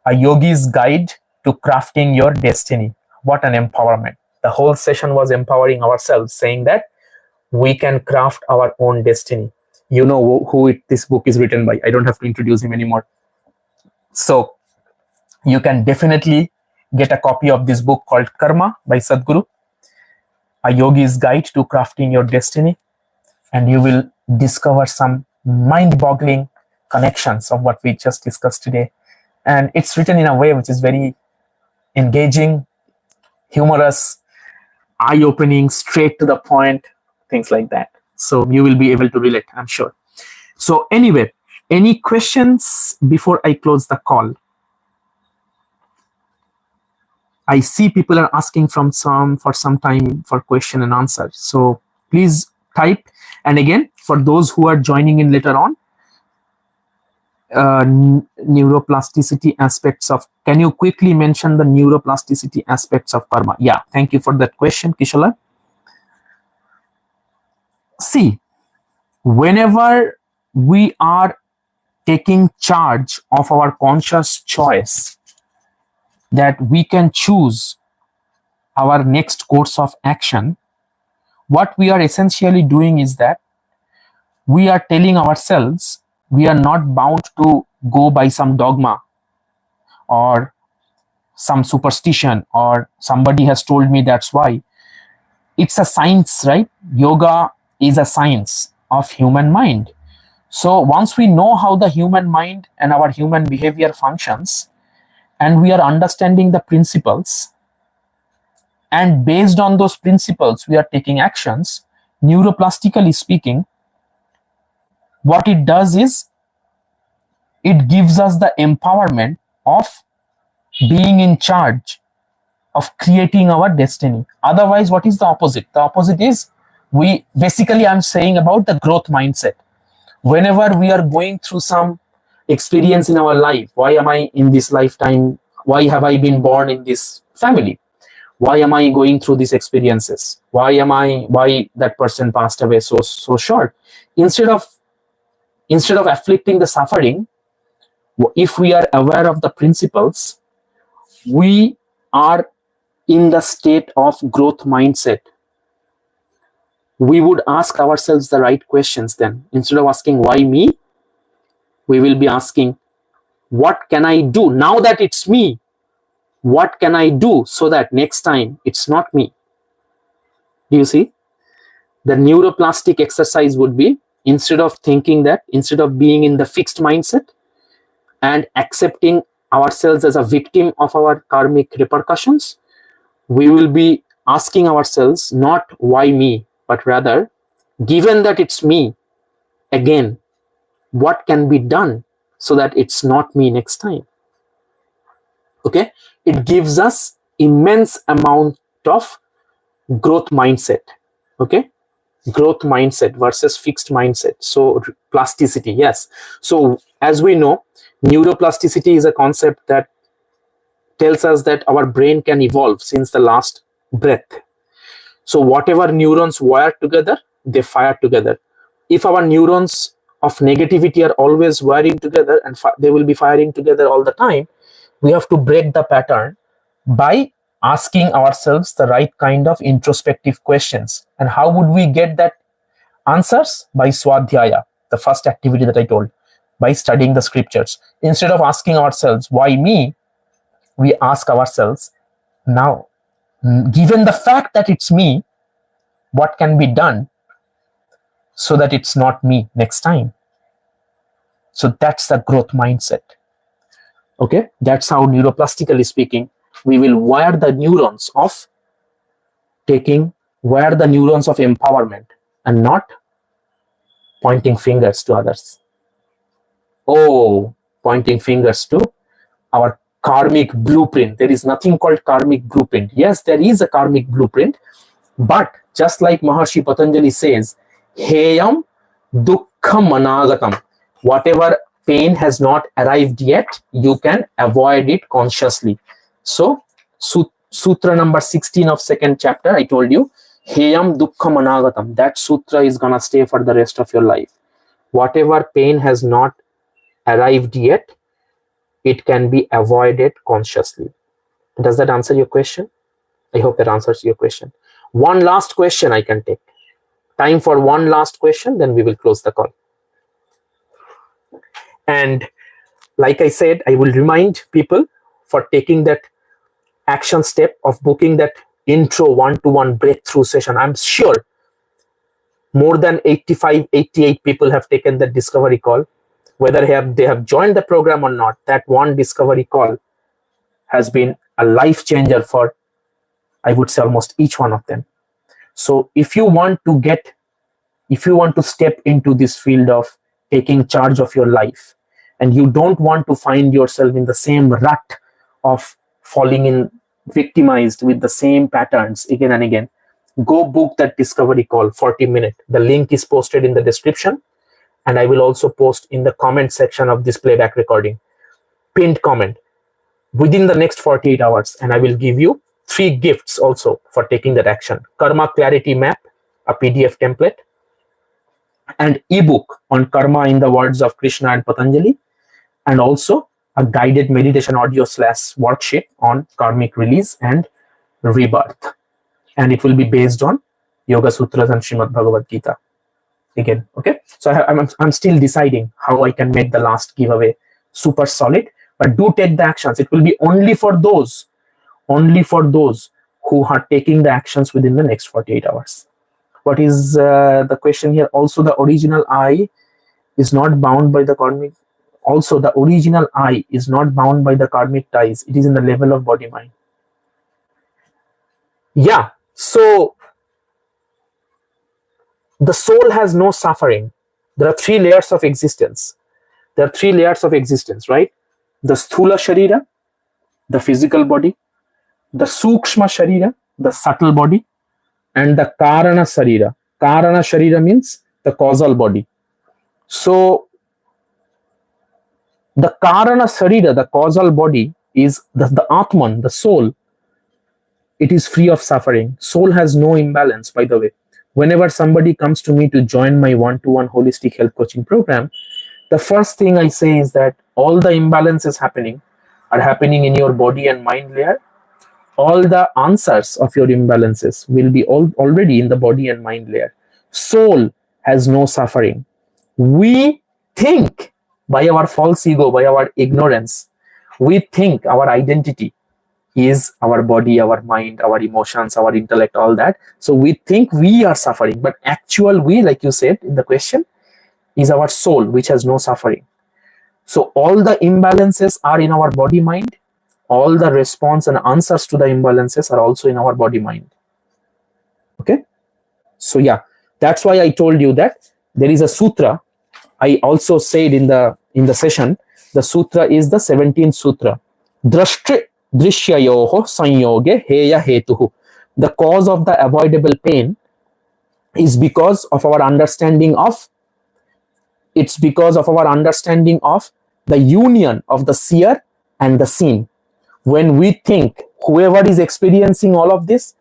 A Yogi's Guide to Crafting Your Destiny. What an empowerment. The whole session was empowering ourselves, saying that we can craft our own destiny. You know who this book is written by. I don't have to introduce him anymore. So you can definitely get a copy of this book called Karma by Sadhguru, A Yogi's Guide to Crafting Your Destiny, and you will discover some mind-boggling connections of what we just discussed today. And it's written in a way which is very engaging, humorous, eye-opening, straight to the point, things like that. So you will be able to relate, I'm sure. So anyway, any questions before I close the call? I see people are asking for some time for question and answer. So please type. And again, for those who are joining in later on, neuroplasticity aspects of, can you quickly mention the neuroplasticity aspects of karma? Yeah, thank you for that question, Kishala. See, whenever we are taking charge of our conscious choice, that we can choose our next course of action, what we are essentially doing is that we are telling ourselves we are not bound to go by some dogma or some superstition or somebody has told me that's why. It's a science, right? Yoga is a science of human mind. So once we know how the human mind and our human behavior functions, and we are understanding the principles, and based on those principles we are taking actions, neuroplastically speaking, what it does is it gives us the empowerment of being in charge of creating our destiny. Otherwise, what is the opposite? The opposite is, I'm saying about the growth mindset. Whenever we are going through some experience in our life, why am I in this lifetime? Why have I been born in this family? Why am I going through these experiences? Why that person passed away so short? Instead of afflicting the suffering, if we are aware of the principles, we are in the state of growth mindset. We would ask ourselves the right questions then. Instead of asking why me, we will be asking, what can I do now that it's me? What can I do so that next time it's not me? Do you see? The neuroplastic exercise would be, instead of being in the fixed mindset and accepting ourselves as a victim of our karmic repercussions, we will be asking ourselves not why me, but rather, given that it's me, again, what can be done so that it's not me next time? Okay, it gives us immense amount of growth mindset. Okay, growth mindset versus fixed mindset. So plasticity, yes. So as we know, neuroplasticity is a concept that tells us that our brain can evolve since the last breath. So whatever neurons wire together, they fire together. If our neurons of negativity are always wiring together and they will be firing together all the time, we have to break the pattern by asking ourselves the right kind of introspective questions. And how would we get that answers? By swadhyaya, the first activity that I told, by studying the scriptures. Instead of asking ourselves, why me? We ask ourselves, now, given the fact that it's me, what can be done so that it's not me next time? So that's the growth mindset. Okay, that's how, neuroplastically speaking, we will wire the neurons of empowerment and not pointing fingers to others. Pointing fingers to our karmic blueprint. There is nothing called karmic blueprint. Yes, there is a karmic blueprint, but just like Maharshi Patanjali says, heyam dukkham anagatam. Whatever pain has not arrived yet, you can avoid it consciously. So, sutra number 16 of second chapter, I told you, heyam dukkham anagatam. That sutra is gonna stay for the rest of your life. Whatever pain has not arrived yet, it can be avoided consciously. Does that answer your question? I hope that answers your question. One last question I can take. Time for one last question, then we will close the call. And like I said, I will remind people for taking that action step of booking that intro one-to-one breakthrough session. I'm sure more than 85, 88 people have taken that discovery call. Whether they have joined the program or not, that one discovery call has been a life changer for, I would say, almost each one of them. So if you want to step into this field of taking charge of your life, and you don't want to find yourself in the same rut of falling in victimized with the same patterns again and again, go book that discovery call, 40-minute. The link is posted in the description. and I will also post in the comment section of this playback recording, pinned comment, within the next 48 hours, and I will give you 3 gifts also for taking that action. Karma Clarity Map, a PDF template, and ebook on karma in the words of Krishna and Patanjali, and also a guided meditation audio / worksheet on karmic release and rebirth. And it will be based on Yoga Sutras and Srimad Bhagavad Gita. Again, okay? So I'm still deciding how I can make the last giveaway super solid, but do take the actions. It will be only for those who are taking the actions within the next 48 hours. What is the question here? Also, the original I is not bound by the karmic. Also, the original I is not bound by the karmic ties. It is in the level of body mind. Yeah. So the soul has no suffering. There are 3 layers of existence. There are 3 layers of existence, right? The sthula sharira, the physical body, the sukshma sharira, the subtle body, and the karana sharira. Karana sharira means the causal body. So the karana sharira, the causal body, is the Atman, the soul. It is free of suffering. Soul has no imbalance, by the way. Whenever somebody comes to me to join my one-to-one holistic health coaching program, the first thing I say is that all the imbalances are happening in your body and mind layer. All the answers of your imbalances will be already in the body and mind layer. Soul has no suffering. We think, by our false ego, by our ignorance, we think our identity is our body, our mind, our emotions, our intellect, all that. So we think we are suffering, but actual we, like you said in the question, is our soul, which has no suffering. So all the imbalances are in our body mind. All the response and answers to the imbalances are also in our body mind. Okay? So yeah, that's why I told you that there is a sutra. I also said in the session, the sutra is the 17th sutra. Drishyayoho sanyoge heya hetuhu. The cause of the avoidable pain is because of our understanding of the union of the seer and the seen. When we think, whoever is experiencing all of this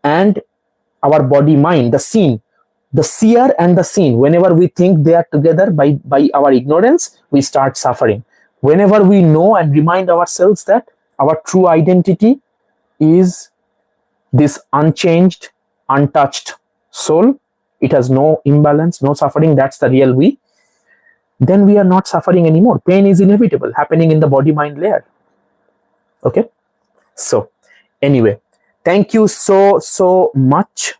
and our body mind, the seen, the seer and the seen, whenever we think they are together by our ignorance, we start suffering. Whenever we know and remind ourselves that our true identity is this unchanged, untouched soul, it has no imbalance, no suffering, that's the real we, then we are not suffering anymore. Pain is inevitable, happening in the body-mind layer. Okay? So, anyway, thank you so much,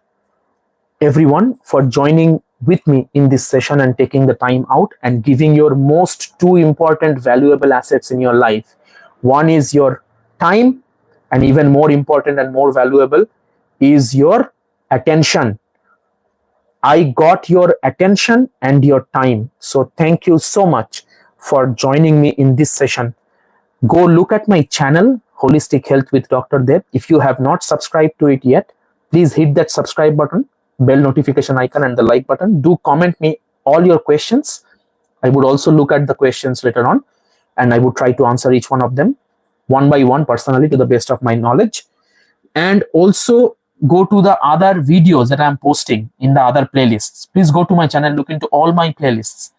everyone, for joining with me in this session and taking the time out and giving your most 2 important, valuable assets in your life. One is your time, and even more important and more valuable is your attention. I got your attention and your time. So thank you so much for joining me in this session. Go look at my channel, Holistic Health with Dr. Deb. If you have not subscribed to it yet, please hit that subscribe button, bell notification icon, and the like button. Do comment me all your questions. I would also look at the questions later on, and I would try to answer each one of them one by one personally to the best of my knowledge. And also go to the other videos that I'm posting in the other playlists. Please go to my channel, look into all my playlists,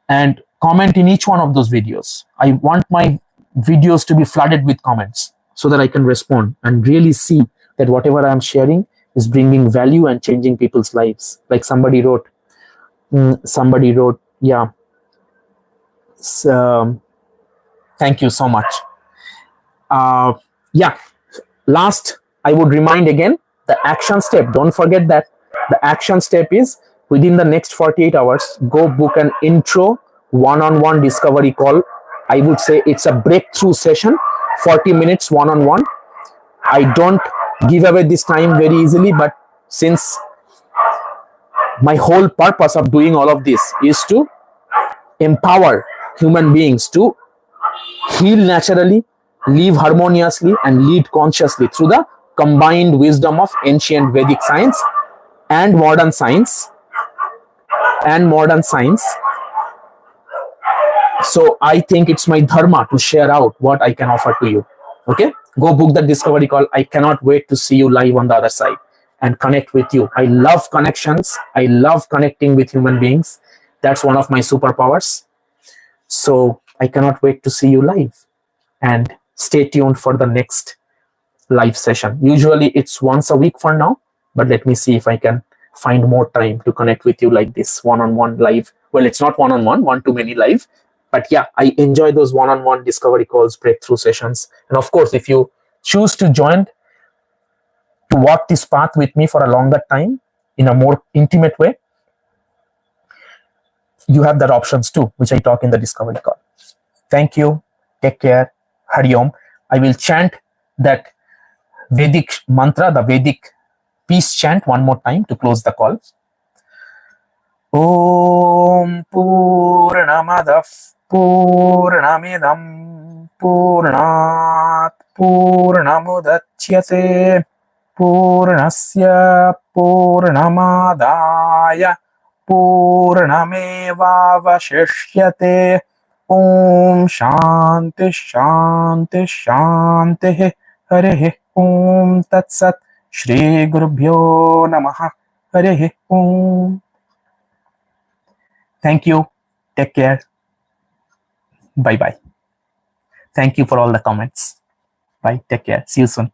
and comment in each one of those videos. I want my videos to be flooded with comments so that I can respond and really see that whatever I'm sharing is bringing value and changing people's lives. Like somebody wrote, yeah. So, thank you so much. Yeah. Last, I would remind again, the action step. Don't forget that the action step is within the next 48 hours, go book an intro one-on-one discovery call. I would say it's a breakthrough session, 40 minutes one-on-one. I don't give away this time very easily, but since my whole purpose of doing all of this is to empower human beings to heal naturally, live harmoniously, and lead consciously through the combined wisdom of ancient Vedic science and modern science, So I think it's my dharma to share out what I can offer to you. Okay, go book the discovery call. I cannot wait to see you live on the other side and connect with you. I love connections. I love connecting with human beings. That's one of my superpowers. So I cannot wait to see you live, and stay tuned for the next live session. Usually it's once a week for now, but let me see if I can find more time to connect with you like this one-on-one live. Well, it's not one-on-one, one to many live, but yeah, I enjoy those one-on-one discovery calls, breakthrough sessions. And of course, if you choose to join to walk this path with me for a longer time in a more intimate way, you have that options too, which I talk in the discovery call. Thank you. Take care. Hari Om. I will chant that Vedic mantra, the Vedic peace chant one more time to close the call. Om Purnamadav Purnamidam Purnat Purnamudachyate Purnasya Purnamadaya Purnamevavashishyate. Om Shanti Shanti Shanti. Hare Om Tat Sat. Shri Gurubhyo Namaha. Hare Om. Thank you. Take care. Bye bye. Thank you for all the comments. Bye. Take care. See you soon.